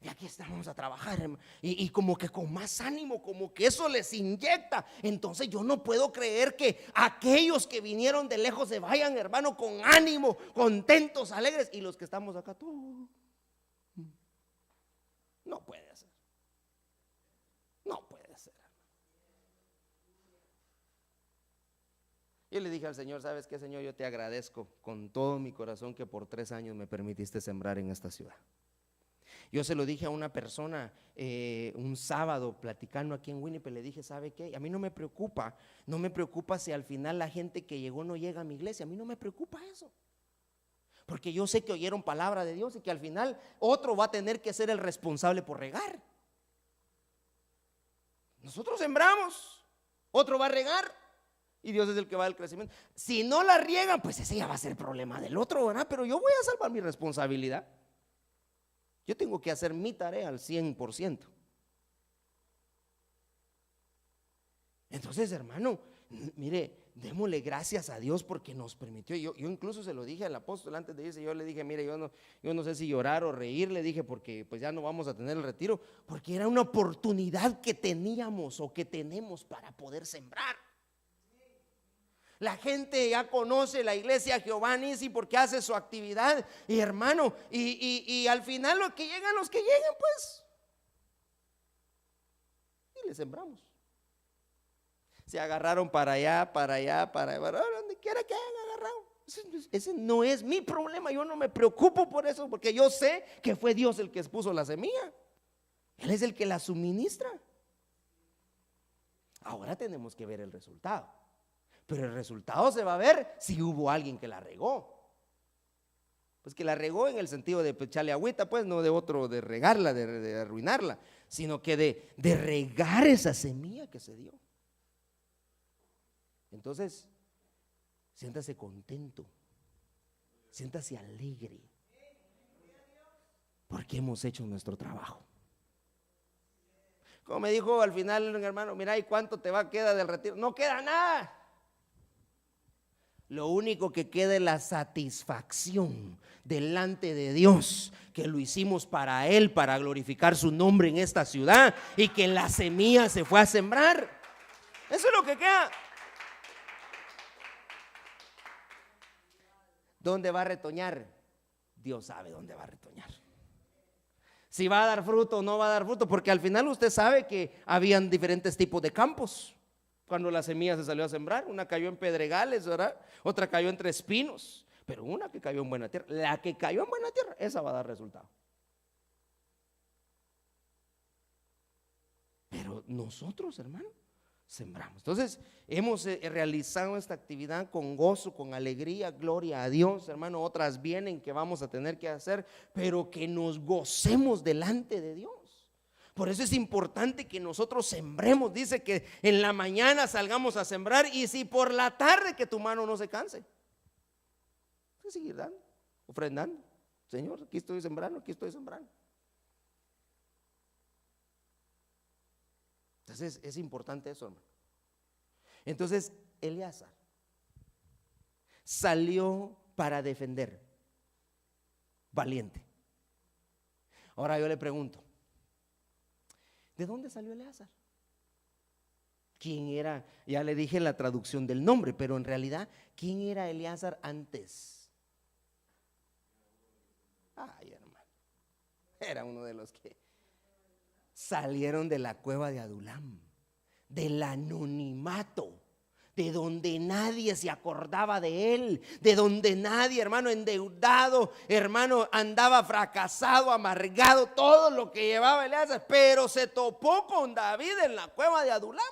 Y aquí estamos a trabajar, hermano. Y como que con más ánimo, como que eso les inyecta. Entonces yo no puedo creer que aquellos que vinieron de lejos se vayan, hermano, con ánimo, contentos, alegres. Y los que estamos acá, todos. No puede ser. No puede ser. Yo le dije al Señor, ¿sabes qué, Señor? Yo te agradezco con todo mi corazón que por 3 años me permitiste sembrar en esta ciudad. Yo se lo dije a una persona un sábado platicando aquí en Winnipeg. Le dije, ¿sabe qué? A mí no me preocupa si al final la gente que llegó no llega a mi iglesia. A mí no me preocupa eso, porque yo sé que oyeron palabra de Dios y que al final otro va a tener que ser el responsable por regar. Nosotros sembramos, otro va a regar y Dios es el que va al crecimiento. Si no la riegan, pues ese ya va a ser problema del otro, ¿verdad? Pero yo voy a salvar mi responsabilidad. Yo tengo que hacer mi tarea al 100%. Entonces, hermano, mire, démosle gracias a Dios porque nos permitió. Yo incluso se lo dije al apóstol antes de irse. Yo le dije, mire, yo no sé si llorar o reír. Le dije, porque pues ya no vamos a tener el retiro, porque era una oportunidad que teníamos o que tenemos para poder sembrar. La gente ya conoce la iglesia Jehová Nisi porque hace su actividad, y hermano, y al final los que lleguen, pues, y le sembramos. Se agarraron para allá, donde quiera que hayan agarrado. Ese no es mi problema. Yo no me preocupo por eso, porque yo sé que fue Dios el que puso la semilla. Él es el que la suministra. Ahora tenemos que ver el resultado. Pero el resultado se va a ver si hubo alguien que la regó. Pues que la regó en el sentido de echarle agüita, pues no de otro, de regarla, de arruinarla, sino que de regar esa semilla que se dio. Entonces, siéntase contento, siéntase alegre, porque hemos hecho nuestro trabajo. Como me dijo al final un hermano, mira, ¿y cuánto te va a quedar del retiro? No queda nada. Lo único que queda es la satisfacción delante de Dios, que lo hicimos para Él, para glorificar su nombre en esta ciudad, y que la semilla se fue a sembrar. Eso es lo que queda. ¿Dónde va a retoñar? Dios sabe dónde va a retoñar. Si va a dar fruto o no va a dar fruto, porque al final usted sabe que habían diferentes tipos de campos. Cuando la semilla se salió a sembrar, una cayó en pedregales, ¿verdad? Otra cayó entre espinos, pero una que cayó en buena tierra. La que cayó en buena tierra, esa va a dar resultado. Pero nosotros, hermano, sembramos. Entonces hemos realizado esta actividad con gozo, con alegría, gloria a Dios, hermano. Otras vienen que vamos a tener que hacer, pero que nos gocemos delante de Dios. Por eso es importante que nosotros sembremos. Dice que en la mañana salgamos a sembrar, y si por la tarde, que tu mano no se canse. Hay que seguir dando, ofrendando. Señor, aquí estoy sembrando, aquí estoy sembrando. Entonces es importante eso, hermano. Entonces Eleazar salió para defender, valiente. Ahora yo le pregunto, ¿de dónde salió Eleazar? ¿Quién era? Ya le dije la traducción del nombre, pero en realidad, ¿quién era Eleazar antes? Ay, hermano, era uno de los que salieron de la cueva de Adulam, del anonimato, de donde nadie se acordaba de él, de donde nadie, hermano, endeudado, hermano, andaba fracasado, amargado, todo lo que llevaba Elías, pero se topó con David en la cueva de Adulam.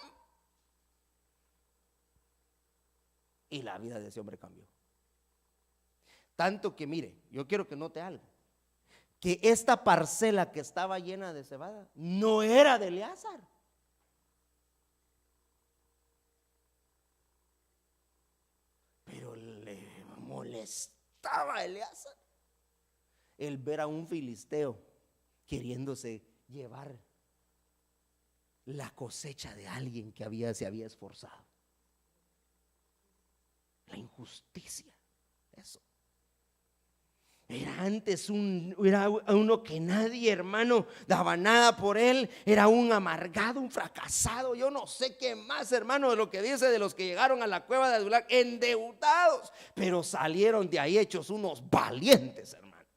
Y la vida de ese hombre cambió. Tanto que, mire, yo quiero que note algo, que esta parcela que estaba llena de cebada no era de Eleazar. Pero le molestaba a Eleazar el ver a un filisteo queriéndose llevar la cosecha de alguien que se había esforzado. La injusticia, eso. Era antes era uno que nadie, hermano, daba nada por él. Era un amargado, un fracasado. Yo no sé qué más, hermano, de lo que dice de los que llegaron a la cueva de Adulam, endeudados, pero salieron de ahí hechos unos valientes, hermano.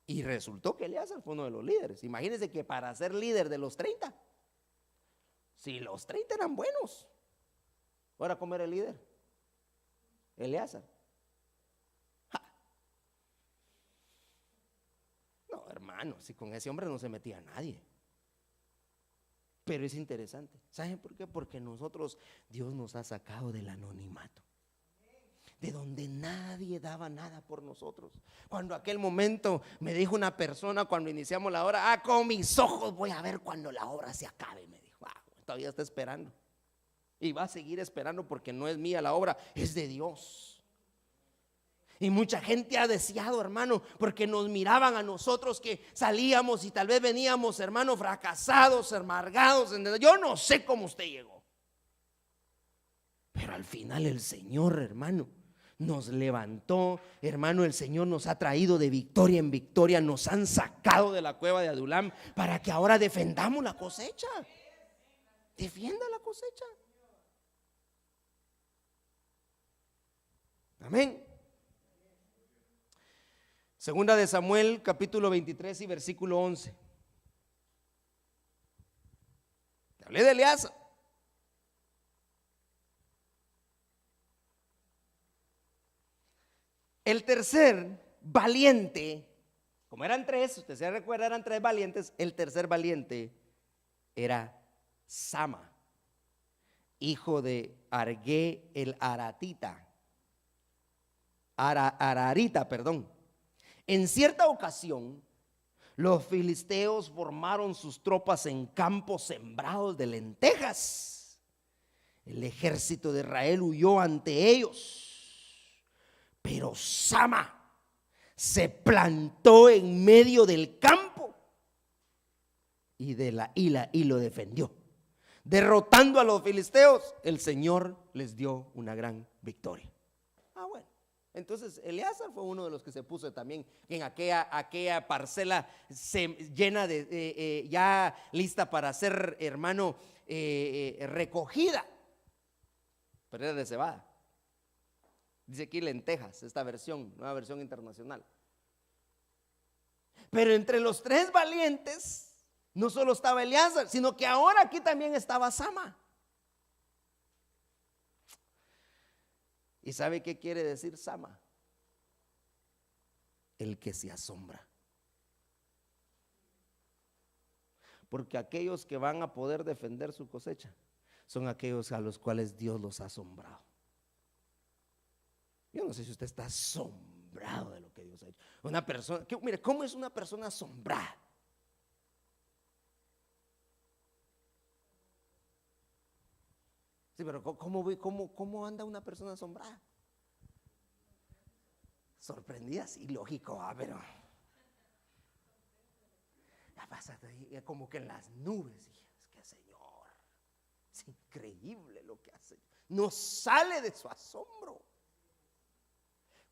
Y resultó que Eleazar fue uno de los líderes. Imagínense que para ser líder de los 30, si los 30 eran buenos, ahora ¿cómo era el líder? Eleazar. No, hermano, si con ese hombre no se metía nadie. Pero es interesante. ¿Saben por qué? Porque nosotros, Dios nos ha sacado del anonimato, de donde nadie daba nada por nosotros. Cuando aquel momento me dijo una persona cuando iniciamos la obra, con mis ojos voy a ver cuando la obra se acabe, me dijo. Todavía está esperando. Y va a seguir esperando porque no es mía la obra, es de Dios. Y mucha gente ha deseado, hermano, porque nos miraban a nosotros que salíamos y tal vez veníamos, hermano, fracasados, amargados. Yo no sé cómo usted llegó, pero al final el Señor, hermano, nos levantó, hermano. El Señor nos ha traído de victoria en victoria, nos han sacado de la cueva de Adulam para que ahora defendamos la cosecha. Defienda la cosecha. Amén. Segunda de Samuel, capítulo 23 y versículo 11. Te hablé de Eleazar. El tercer valiente, como eran tres, usted se recuerda, eran tres valientes. El tercer valiente era Sama, hijo de Argé el Ararita, perdón. En cierta ocasión, los filisteos formaron sus tropas en campos sembrados de lentejas. El ejército de Israel huyó ante ellos, pero Sama se plantó en medio del campo y lo defendió. Derrotando a los filisteos, el Señor les dio una gran victoria. Bueno. Entonces Eleazar fue uno de los que se puso también en aquella parcela llena de ya lista para ser, hermano, recogida, pero era de cebada. Dice aquí lentejas, esta versión, nueva versión internacional. Pero entre los tres valientes no solo estaba Eleazar, sino que ahora aquí también estaba Sama. ¿Y sabe qué quiere decir Sama? El que se asombra. Porque aquellos que van a poder defender su cosecha son aquellos a los cuales Dios los ha asombrado. Yo no sé si usted está asombrado de lo que Dios ha hecho. Una persona, mire, ¿cómo es una persona asombrada? Sí, pero ¿cómo anda una persona asombrada? Sorprendida, sí, lógico, pero ya pasa como que en las nubes. Es que Señor, es increíble lo que hace. No sale de su asombro.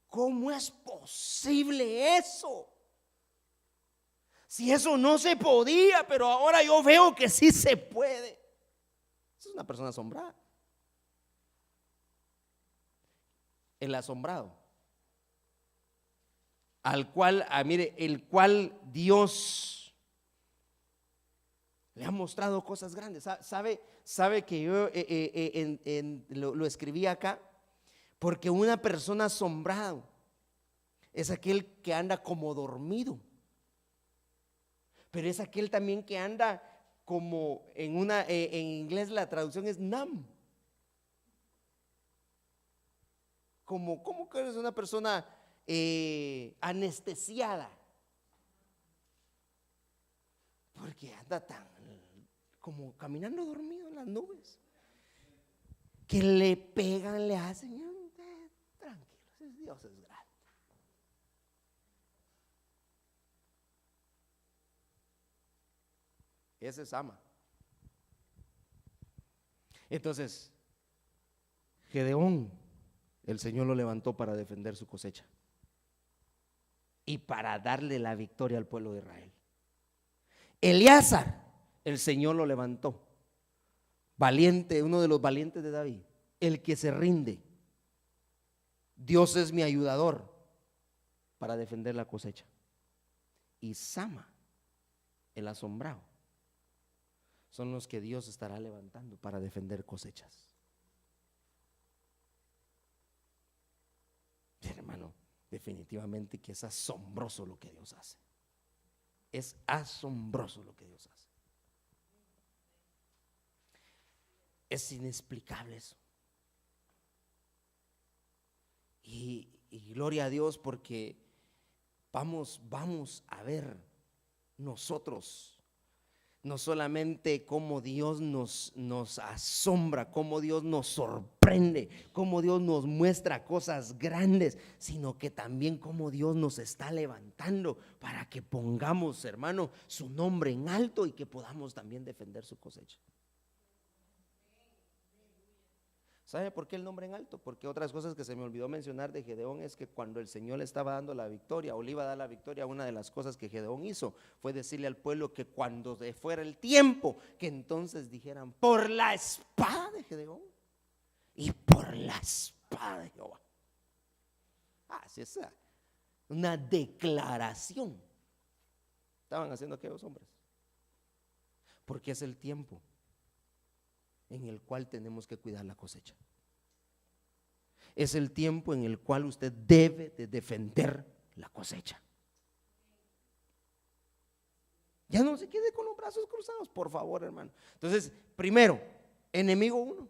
¿Cómo es posible eso? Si eso no se podía, pero ahora yo veo que sí se puede. Esa es una persona asombrada. El asombrado, al cual, mire, el cual Dios Le ha mostrado cosas grandes. Sabe que yo lo escribí acá, porque una persona asombrada es aquel que anda como dormido, pero es aquel también que anda como en inglés la traducción es numb. ¿Cómo que es una persona anestesiada? Porque anda tan como caminando dormido en las nubes, que le pegan, le hacen, tranquilos, Dios es grande. Ese es Sama. Entonces, Gedeón, el Señor lo levantó para defender su cosecha y para darle la victoria al pueblo de Israel. Eleazar, el Señor lo levantó, valiente, uno de los valientes de David, el que se rinde. Dios es mi ayudador para defender la cosecha. Y Sama, el asombrado, son los que Dios estará levantando para defender cosechas. Hermano, definitivamente que es asombroso lo que Dios hace. Es asombroso lo que Dios hace. Es inexplicable eso. Y gloria a Dios, porque vamos a ver nosotros no solamente cómo Dios nos asombra, cómo Dios nos sorprende, cómo Dios nos muestra cosas grandes, sino que también cómo Dios nos está levantando para que pongamos, hermano, su nombre en alto y que podamos también defender su cosecha. ¿Sabe por qué el nombre en alto? Porque otras cosas que se me olvidó mencionar de Gedeón es que cuando el Señor le estaba dando la victoria o le iba a dar la victoria, una de las cosas que Gedeón hizo fue decirle al pueblo que cuando fuera el tiempo, que entonces dijeran: por la espada de Gedeón y por la espada de Jehová. Así es, una declaración estaban haciendo aquellos hombres, porque es el tiempo en el cual tenemos que cuidar la cosecha. Es el tiempo en el cual usted debe de defender la cosecha. Ya no se quede con los brazos cruzados, por favor, hermano. Entonces, primero, enemigo uno,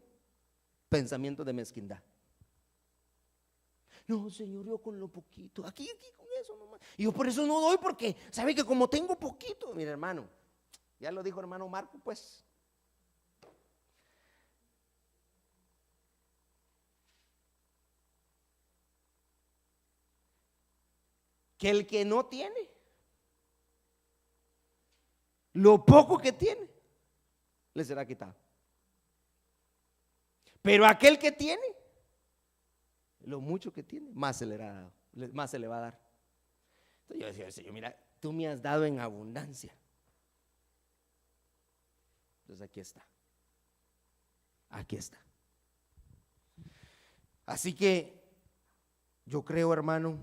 pensamiento de mezquindad. No, Señor, yo con lo poquito, aquí con eso nomás. Y yo por eso no doy, porque sabe que como tengo poquito, mire, hermano, ya lo dijo hermano Marco, pues. Que el que no tiene, lo poco que tiene, le será quitado. Pero aquel que tiene, lo mucho que tiene, más se le va a dar. Entonces yo decía: Señor, mira, tú me has dado en abundancia. Entonces aquí está. Aquí está. Así que yo creo, hermano,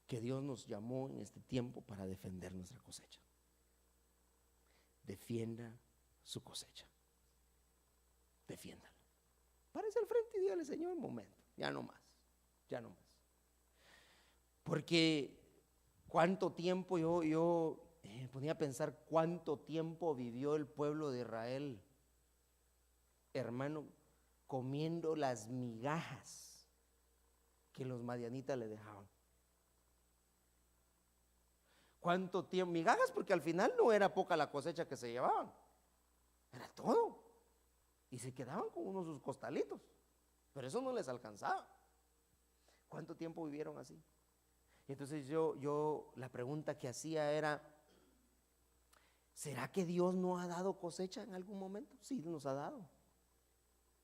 que Dios nos llamó en este tiempo para defender nuestra cosecha. Defienda su cosecha. Defiéndala. Párese al frente y dígale: Señor, un momento, ya no más, ya no más. Porque cuánto tiempo yo ponía a pensar cuánto tiempo vivió el pueblo de Israel, hermano, comiendo las migajas que los madianitas le dejaban. ¿Cuánto tiempo? Migajas, porque al final no era poca la cosecha que se llevaban, era todo. Y se quedaban con unos sus costalitos, pero eso no les alcanzaba. ¿Cuánto tiempo vivieron así? Entonces la pregunta que hacía era: ¿será que Dios no ha dado cosecha en algún momento? Sí, nos ha dado.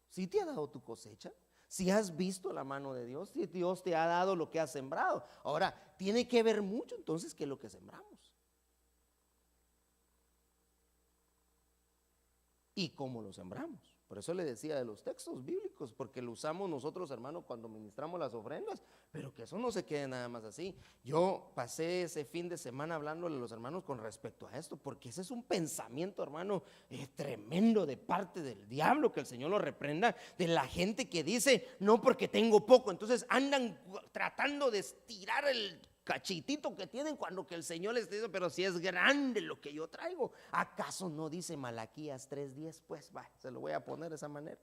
Sí te ha dado tu cosecha. Si has visto la mano de Dios, si Dios te ha dado lo que has sembrado. Ahora, tiene que ver mucho entonces que lo que sembramos y cómo lo sembramos. Por eso le decía de los textos bíblicos, porque lo usamos nosotros, hermano, cuando ministramos las ofrendas, pero que eso no se quede nada más así. Yo pasé ese fin de semana hablándole a los hermanos con respecto a esto, porque ese es un pensamiento, hermano, tremendo de parte del diablo, que el Señor lo reprenda, de la gente que dice, no, porque tengo poco, entonces andan tratando de estirar el cachitito que tienen, cuando que el Señor les dice, pero si es grande lo que yo traigo. ¿Acaso no dice Malaquías 3:10? Pues va, se lo voy a poner de esa manera.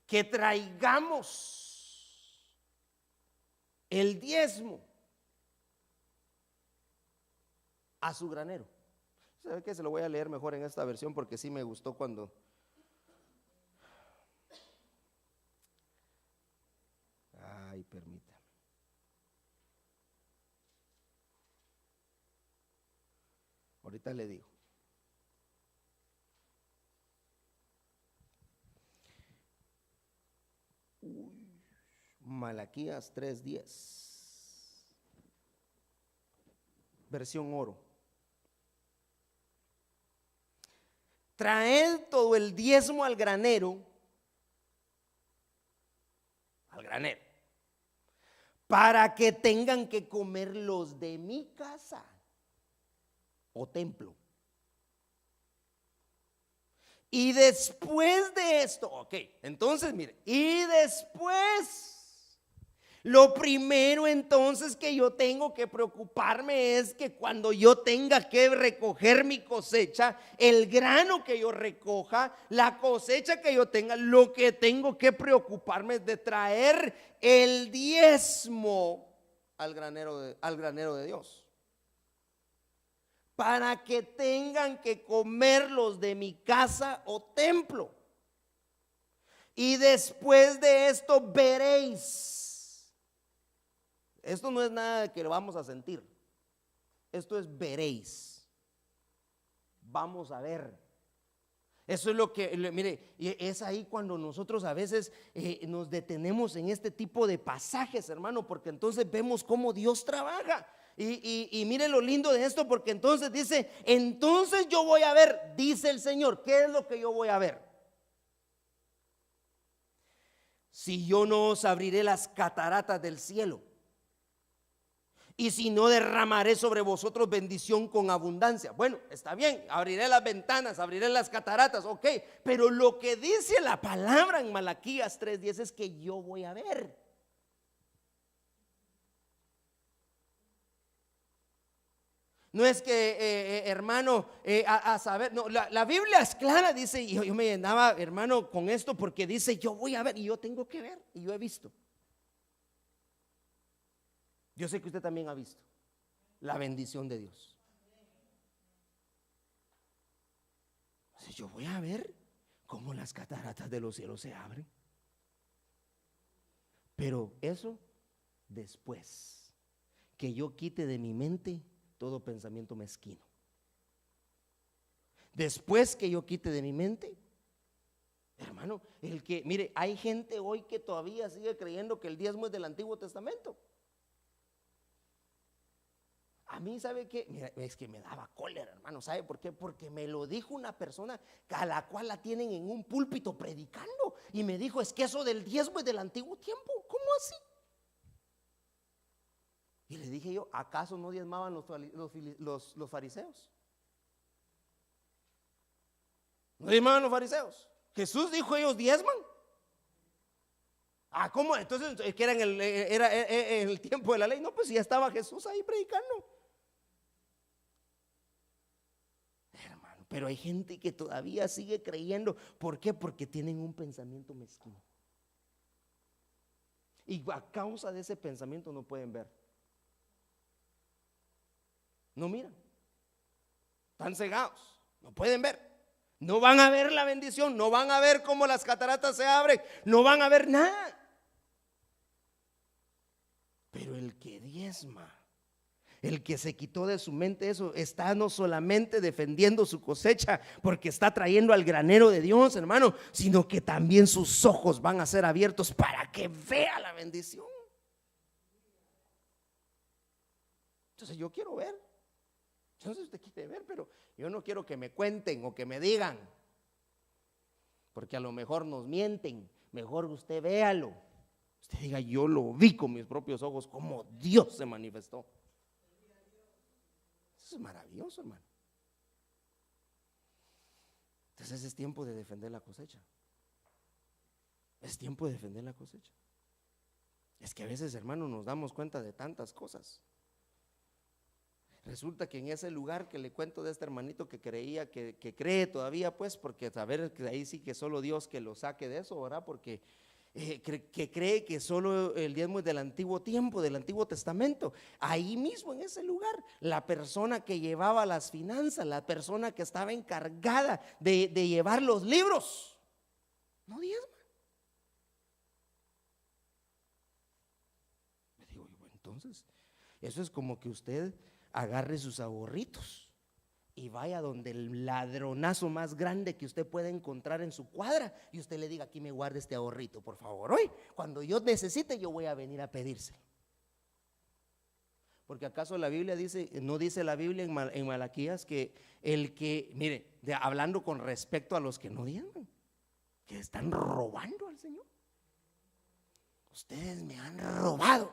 Que traigamos el diezmo a su granero. ¿Sabe qué? Se lo voy a leer mejor en esta versión, porque sí me gustó cuando... Ay, permítame. Ahorita le digo. Malaquías 3:10, versión oro. Traed todo el diezmo al granero, para que tengan que comer los de mi casa o templo. Y después de esto, ok, entonces mire, y después, lo primero entonces que yo tengo que preocuparme es que cuando yo tenga que recoger mi cosecha, el grano que yo recoja, la cosecha que yo tenga, lo que tengo que preocuparme es de traer el diezmo al granero de Dios, para que tengan que comer los de mi casa o templo. Y después de esto veréis. Esto no es nada que lo vamos a sentir. Esto es veréis. Vamos a ver. Eso es lo que, mire, es ahí cuando nosotros a veces nos detenemos en este tipo de pasajes, hermano, porque entonces vemos cómo Dios trabaja. Y mire lo lindo de esto, porque entonces dice, entonces yo voy a ver, dice el Señor, ¿qué es lo que yo voy a ver? Si yo no os abriré las cataratas del cielo, y si no derramaré sobre vosotros bendición con abundancia. Bueno, está bien, abriré las ventanas, abriré las cataratas, ok, pero lo que dice la palabra en Malaquías 3:10 es que yo voy a ver. No es que, hermano, a saber, no, la Biblia es clara, dice, y yo me llenaba, hermano, con esto, porque dice, yo voy a ver, y yo tengo que ver, y yo he visto. Yo sé que usted también ha visto la bendición de Dios. Entonces yo voy a ver cómo las cataratas de los cielos se abren. Pero eso después que yo quite de mi mente todo pensamiento mezquino. Después que yo quite de mi mente, hermano, mire, hay gente hoy que todavía sigue creyendo que el diezmo es del Antiguo Testamento. A mí, ¿sabe qué? Mira, es que me daba cólera, hermano. ¿Sabe por qué? Porque me lo dijo una persona a la cual la tienen en un púlpito predicando. Y me dijo, es que eso del diezmo es del antiguo tiempo. ¿Cómo así? Y le dije yo, ¿acaso no diezmaban los fariseos? ¿No diezmaban los fariseos? Jesús dijo, ellos diezman. ¿Cómo? Entonces, que era en el tiempo de la ley. No, pues ya estaba Jesús ahí predicando. Hermano, pero hay gente que todavía sigue creyendo. ¿Por qué? Porque tienen un pensamiento mezquino. Y a causa de ese pensamiento no pueden ver. No miran. Están cegados. No pueden ver. No van a ver la bendición. No van a ver cómo las cataratas se abren. No van a ver nada. Pero el que diezma, el que se quitó de su mente eso, está no solamente defendiendo su cosecha porque está trayendo al granero de Dios, hermano, sino que también sus ojos van a ser abiertos para que vea la bendición. Entonces yo quiero ver. Yo no sé si usted quiere ver, pero yo no quiero que me cuenten o que me digan, porque a lo mejor nos mienten. Mejor usted véalo. Usted diga, yo lo vi con mis propios ojos, como Dios se manifestó. Eso es maravilloso, hermano. Entonces es tiempo de defender la cosecha. Es tiempo de defender la cosecha. Es que a veces, hermano, nos damos cuenta de tantas cosas. Resulta que en ese lugar que le cuento de este hermanito que creía, que cree todavía, pues, porque saber que ahí sí que solo Dios que lo saque de eso, ¿verdad? Porque que cree que solo el diezmo es del antiguo tiempo, del Antiguo Testamento. Ahí mismo en ese lugar, la persona que llevaba las finanzas, la persona que estaba encargada de llevar los libros, no diezma. Le digo, bueno, entonces, eso es como que usted agarre sus ahorritos y vaya donde el ladronazo más grande que usted pueda encontrar en su cuadra y usted le diga, aquí me guarde este ahorrito, por favor, hoy, cuando yo necesite, yo voy a venir a pedírselo. Porque acaso la Biblia dice, no dice la Biblia en Malaquías que el que, mire, hablando con respecto a los que no diezman, que están robando al Señor. Ustedes me han robado.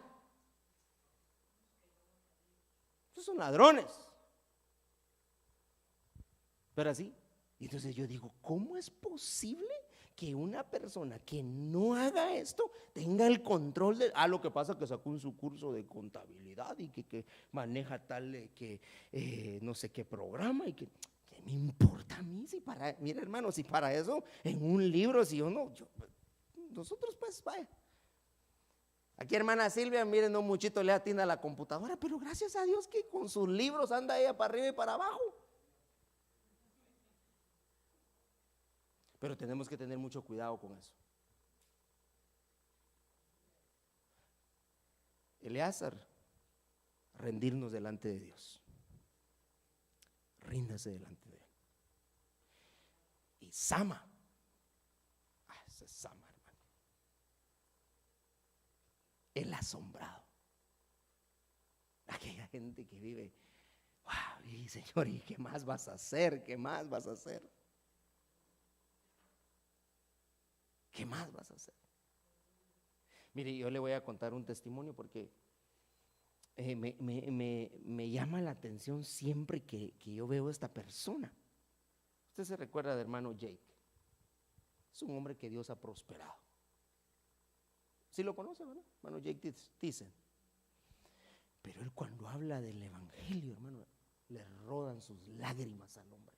Esos son ladrones. Pero así, y entonces yo digo, ¿cómo es posible que una persona que no haga esto tenga el control de, lo que pasa que sacó en su curso de contabilidad y que maneja tal, no sé qué programa y que me importa a mí si para, mira hermano, si para eso en un libro, si yo no, nosotros pues vaya. Aquí hermana Silvia, miren, no muchito le atina a la computadora, pero gracias a Dios que con sus libros anda ella para arriba y para abajo. Pero tenemos que tener mucho cuidado con eso. Eleazar, rendirnos delante de Dios. Ríndase delante de Él. Y Sama, ese es Sama, hermano. El asombrado. Aquella gente que vive, wow, y Señor, ¿y qué más vas a hacer? ¿Qué más vas a hacer? ¿Qué más vas a hacer? Mire, yo le voy a contar un testimonio porque me llama la atención siempre que yo veo a esta persona. Usted se recuerda del hermano Jake. Es un hombre que Dios ha prosperado. ¿Sí lo conoce, verdad? Hermano Jake Thyssen. Pero él cuando habla del evangelio, hermano, le rodan sus lágrimas al hombre.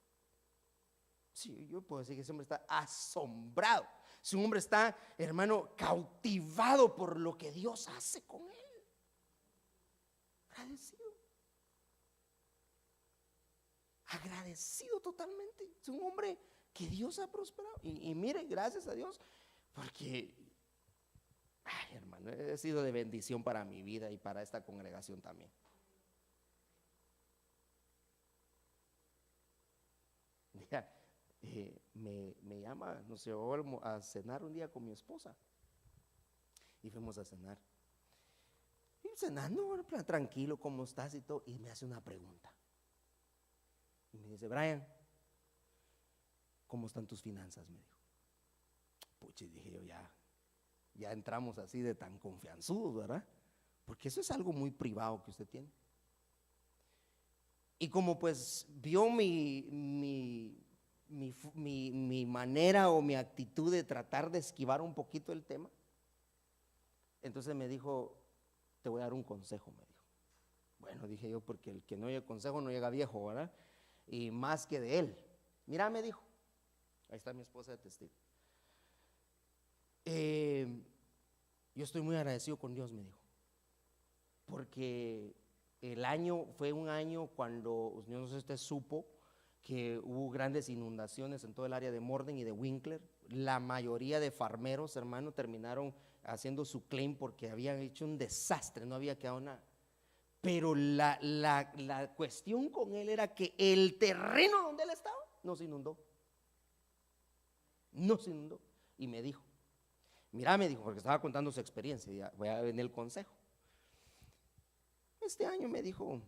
Sí, yo puedo decir que ese hombre está asombrado. Ese hombre está, hermano, cautivado por lo que Dios hace con él. Agradecido. Agradecido totalmente. Es un hombre que Dios ha prosperado. Y mire, gracias a Dios, porque, ay, hermano, he sido de bendición para mi vida y para esta congregación también. Mira, me llama, nos llevó a cenar un día con mi esposa y fuimos a cenar y cenando, tranquilo, ¿cómo estás? Y todo, y me hace una pregunta y me dice, Brian, ¿cómo están tus finanzas? Me dijo. Pucha, dije yo, ya entramos así de tan confianzudos, ¿verdad? Porque eso es algo muy privado que usted tiene. Y como pues vio mi manera o mi actitud de tratar de esquivar un poquito el tema, entonces me dijo, te voy a dar un consejo, me dijo. Bueno, dije yo, porque el que no oye consejo no llega viejo, ¿verdad? Y más que de él. Mira, me dijo, ahí está mi esposa de testigo. Yo estoy muy agradecido con Dios, me dijo, porque el año fue un año cuando, no sé si usted supo, que hubo grandes inundaciones en todo el área de Morden y de Winkler. La mayoría de farmeros, hermano, terminaron haciendo su claim porque habían hecho un desastre, no había quedado nada. Pero la cuestión con él era que el terreno donde él estaba no se inundó. No se inundó. Y me dijo, mira, me dijo, porque estaba contando su experiencia, ya voy a venir el consejo. Este año me dijo,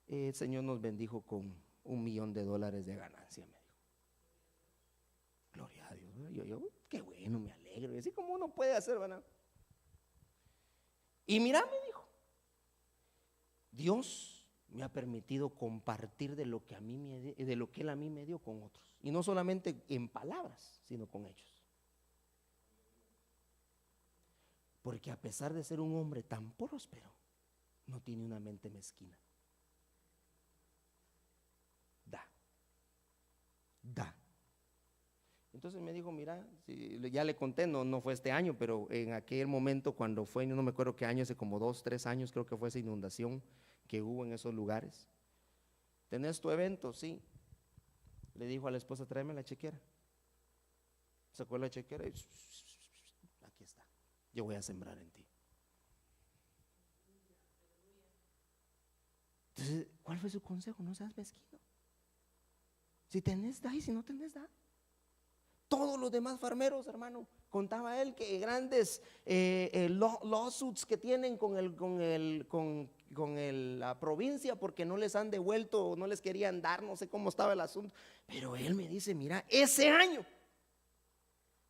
el Señor nos bendijo con $1,000,000 de ganancia, me dijo. Gloria a Dios. Yo, qué bueno, me alegro. Y así como uno puede hacer, ¿verdad? Y mira, me dijo, Dios me ha permitido compartir de lo que Él a mí me dio con otros. Y no solamente en palabras, sino con hechos. Porque a pesar de ser un hombre tan próspero, no tiene una mente mezquina. Da. Entonces me dijo, mira, ya le conté, no fue este año, pero en aquel momento cuando fue, no me acuerdo qué año, hace como 2, 3 años creo que fue esa inundación que hubo en esos lugares. ¿Tenés tu evento? Sí. Le dijo a la esposa, tráeme la chequera. Sacó la chequera y aquí está, yo voy a sembrar en ti. Entonces, ¿cuál fue su consejo? No seas mezquino. Si tenés, da, y si no tenés, da. Todos los demás farmeros, hermano, contaba él que grandes lawsuits que tienen con la provincia porque no les han devuelto, no les querían dar, no sé cómo estaba el asunto. Pero él me dice, mira, ese año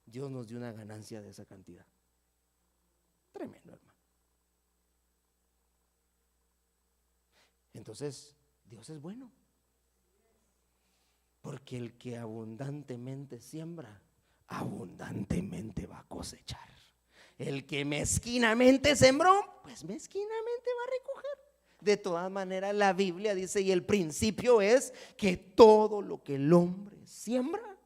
Dios nos dio una ganancia de esa cantidad. Tremendo, hermano. Entonces, Dios es bueno. Porque el que abundantemente siembra, abundantemente va a cosechar. El que mezquinamente sembró, pues mezquinamente va a recoger. De todas maneras, la Biblia dice, y el principio es que todo lo que el hombre siembra,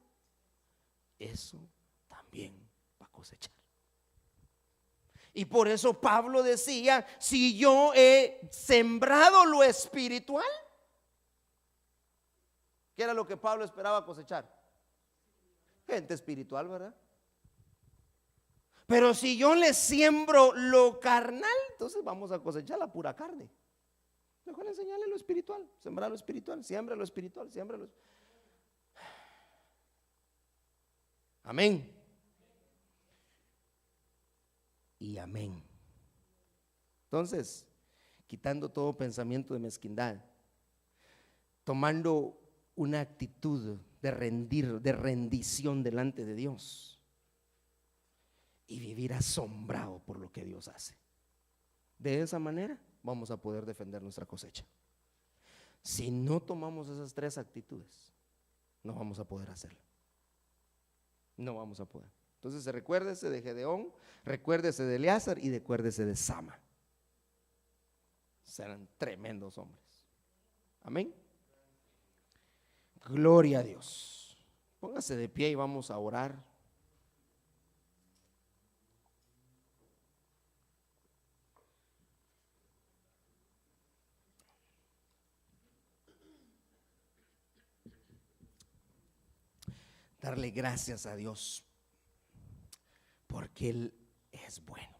eso también va a cosechar. Y por eso Pablo decía, si yo he sembrado lo espiritual, ¿qué era lo que Pablo esperaba cosechar? Gente espiritual, ¿verdad? Pero si yo le siembro lo carnal, entonces vamos a cosechar la pura carne. Mejor enseñarle lo espiritual, sembrar lo espiritual, siembra lo espiritual, siembra lo espiritual. Amén. Y amén. Entonces, quitando todo pensamiento de mezquindad, tomando una actitud de rendición delante de Dios y vivir asombrado por lo que Dios hace. De esa manera vamos a poder defender nuestra cosecha. Si no tomamos esas 3 actitudes, no vamos a poder hacerlo. No vamos a poder. Entonces recuérdese de Gedeón, recuérdese de Eleazar y recuérdese de Sama. Serán tremendos hombres. Amén. Gloria a Dios. Póngase de pie y vamos a orar. Darle gracias a Dios porque Él es bueno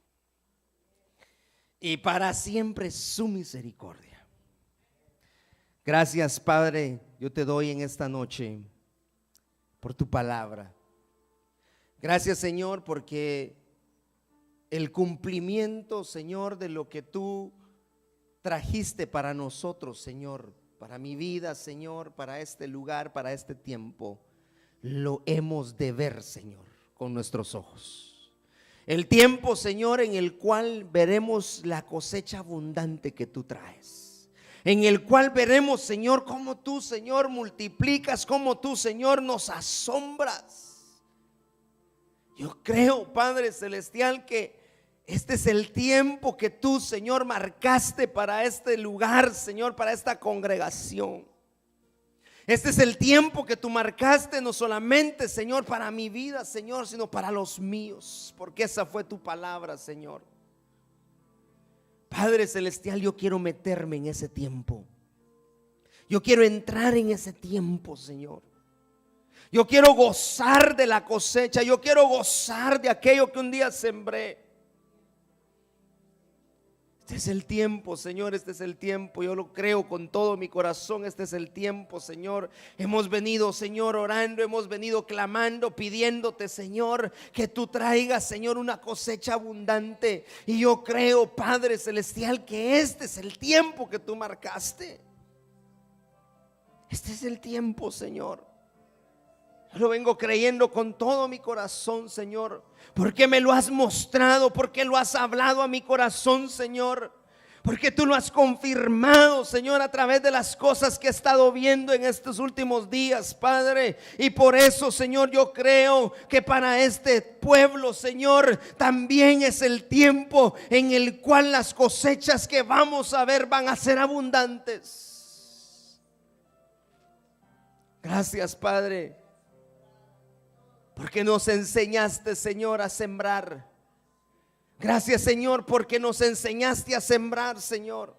y para siempre su misericordia. Gracias, Padre, yo te doy en esta noche por tu palabra. Gracias, Señor, porque el cumplimiento, Señor, de lo que tú trajiste para nosotros, Señor, para mi vida, Señor, para este lugar, para este tiempo, lo hemos de ver, Señor, con nuestros ojos. El tiempo, Señor, en el cual veremos la cosecha abundante que tú traes. En el cual veremos, Señor, cómo tú, Señor, multiplicas, cómo tú, Señor, nos asombras. Yo creo, Padre Celestial, que este es el tiempo que tú, Señor, marcaste para este lugar, Señor, para esta congregación. Este es el tiempo que tú marcaste, no solamente, Señor, para mi vida, Señor, sino para los míos, porque esa fue tu palabra, Señor. Padre Celestial, yo quiero meterme en ese tiempo. Yo quiero entrar en ese tiempo, Señor. Yo quiero gozar de la cosecha. Yo quiero gozar de aquello que un día sembré. Este es el tiempo, Señor, este es el tiempo. Yo lo creo con todo mi corazón. Este es el tiempo, Señor. Hemos venido, Señor, orando, hemos venido clamando, pidiéndote, Señor, que tú traigas, Señor, una cosecha abundante. Y yo creo, Padre Celestial, que este es el tiempo que tú marcaste. Este es el tiempo, Señor. Yo lo vengo creyendo con todo mi corazón, Señor, porque me lo has mostrado, porque lo has hablado a mi corazón, Señor, porque tú lo has confirmado, Señor, a través de las cosas que he estado viendo en estos últimos días, Padre. Y por eso, Señor, yo creo que para este pueblo, Señor, también es el tiempo en el cual las cosechas que vamos a ver van a ser abundantes. Gracias, Padre, porque nos enseñaste, Señor, a sembrar. Gracias, Señor, porque nos enseñaste a sembrar, Señor.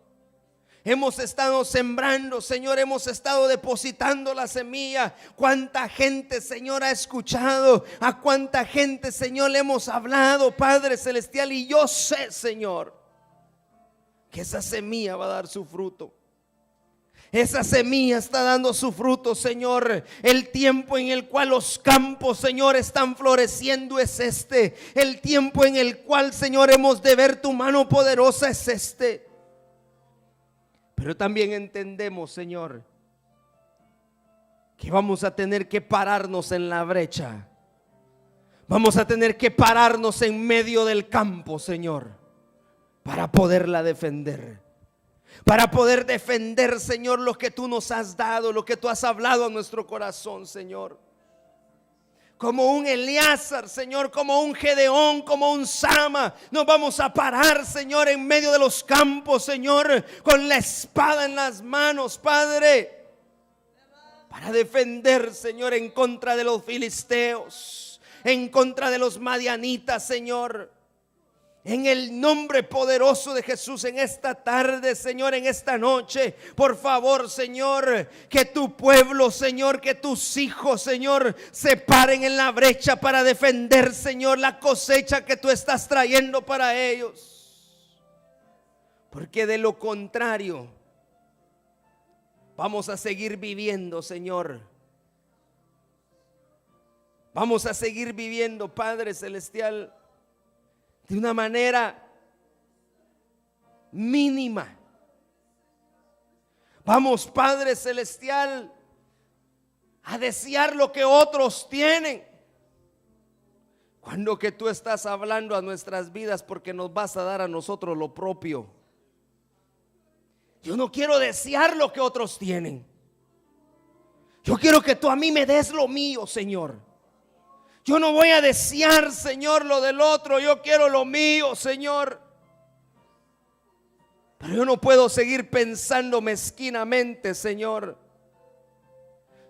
Hemos estado sembrando, Señor, hemos estado depositando la semilla. Cuánta gente, Señor, ha escuchado, a cuánta gente, Señor, le hemos hablado, Padre Celestial. Y yo sé, Señor, que esa semilla va a dar su fruto. Esa semilla está dando su fruto, Señor. El tiempo en el cual los campos, Señor, están floreciendo es este. El tiempo en el cual, Señor, hemos de ver tu mano poderosa es este. Pero también entendemos, Señor, que vamos a tener que pararnos en la brecha. Vamos a tener que pararnos en medio del campo, Señor, para poderla defender. Para poder defender, Señor, lo que tú nos has dado, lo que tú has hablado a nuestro corazón, Señor. Como un Eleazar, Señor, como un Gedeón, como un Sama, nos vamos a parar, Señor, en medio de los campos, Señor, con la espada en las manos, Padre, para defender, Señor, en contra de los filisteos, en contra de los madianitas, Señor. En el nombre poderoso de Jesús, en esta tarde, Señor, en esta noche, por favor, Señor, que tu pueblo, Señor, que tus hijos, Señor, se paren en la brecha para defender, Señor, la cosecha que tú estás trayendo para ellos. Porque de lo contrario, vamos a seguir viviendo, Señor. Vamos a seguir viviendo, Padre Celestial, de una manera mínima. Vamos, Padre Celestial, a desear lo que otros tienen, cuando que tú estás hablando a nuestras vidas porque nos vas a dar a nosotros lo propio. Yo no quiero desear lo que otros tienen. Yo quiero que tú a mí me des lo mío, Señor. Yo no voy a desear, Señor, lo del otro. Yo quiero lo mío, Señor. Pero yo no puedo seguir pensando mezquinamente, Señor.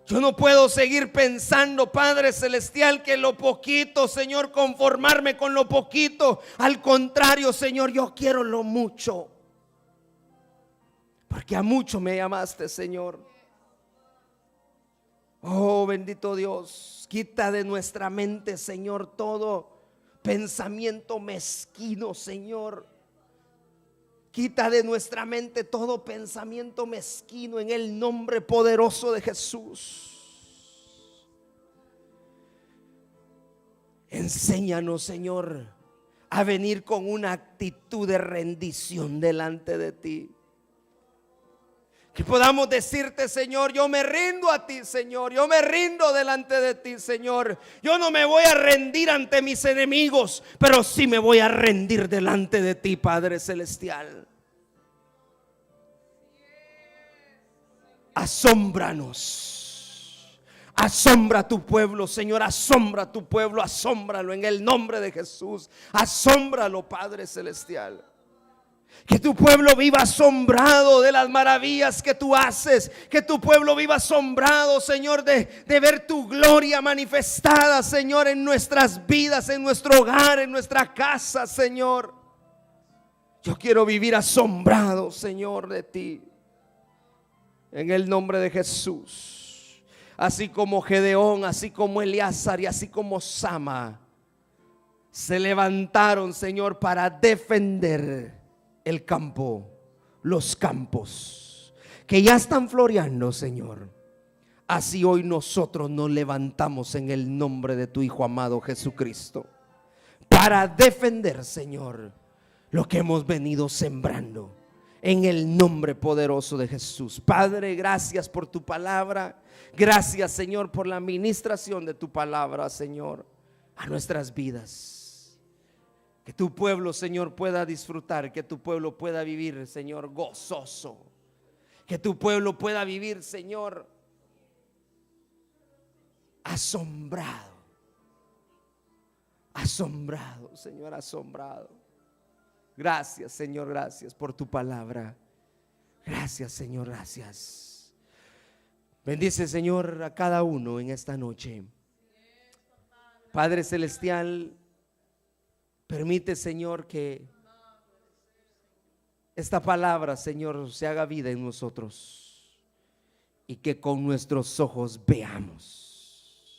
Yo no puedo seguir pensando, Padre Celestial, que lo poquito, Señor, conformarme con lo poquito. Al contrario, Señor, yo quiero lo mucho. Porque a mucho me llamaste, Señor. Oh, bendito Dios, quita de nuestra mente, Señor, todo pensamiento mezquino, Señor. Quita de nuestra mente todo pensamiento mezquino en el nombre poderoso de Jesús. Enséñanos, Señor, a venir con una actitud de rendición delante de ti. Que podamos decirte, Señor, yo me rindo a ti, Señor. Yo me rindo delante de ti, Señor. Yo no me voy a rendir ante mis enemigos, pero sí me voy a rendir delante de ti, Padre Celestial. Asómbranos. Asombra a tu pueblo, Señor. Asombra a tu pueblo. Asómbralo en el nombre de Jesús. Asómbralo, Padre Celestial. Que tu pueblo viva asombrado de las maravillas que tú haces. Que tu pueblo viva asombrado, Señor, de ver tu gloria manifestada, Señor, en nuestras vidas, en nuestro hogar, en nuestra casa, Señor. Yo quiero vivir asombrado, Señor, de ti. En el nombre de Jesús. Así como Gedeón, así como Eleazar y así como Sama se levantaron, Señor, para defender el campo, los campos que ya están floreando, Señor. Así hoy nosotros nos levantamos en el nombre de tu Hijo amado Jesucristo para defender, Señor, lo que hemos venido sembrando en el nombre poderoso de Jesús. Padre, gracias por tu palabra. Gracias, Señor, por la administración de tu palabra, Señor, a nuestras vidas. Que tu pueblo, Señor, pueda disfrutar, que tu pueblo pueda vivir, Señor, gozoso. Que tu pueblo pueda vivir, Señor, asombrado. Asombrado, Señor, asombrado. Gracias, Señor, gracias por tu palabra. Gracias, Señor, gracias. Bendice, Señor, a cada uno en esta noche. Padre celestial, permite, Señor, que esta palabra, Señor, se haga vida en nosotros y que con nuestros ojos veamos,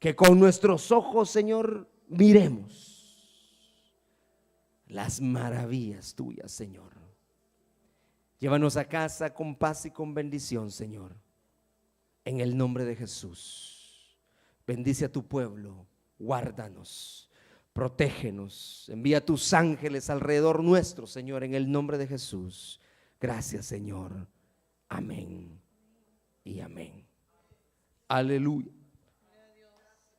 que con nuestros ojos, Señor, miremos las maravillas tuyas, Señor. Llévanos a casa con paz y con bendición, Señor, en el nombre de Jesús. Bendice a tu pueblo, guárdanos, protégenos, envía tus ángeles alrededor nuestro, Señor, en el nombre de Jesús. Gracias, Señor. Amén y amén. Aleluya.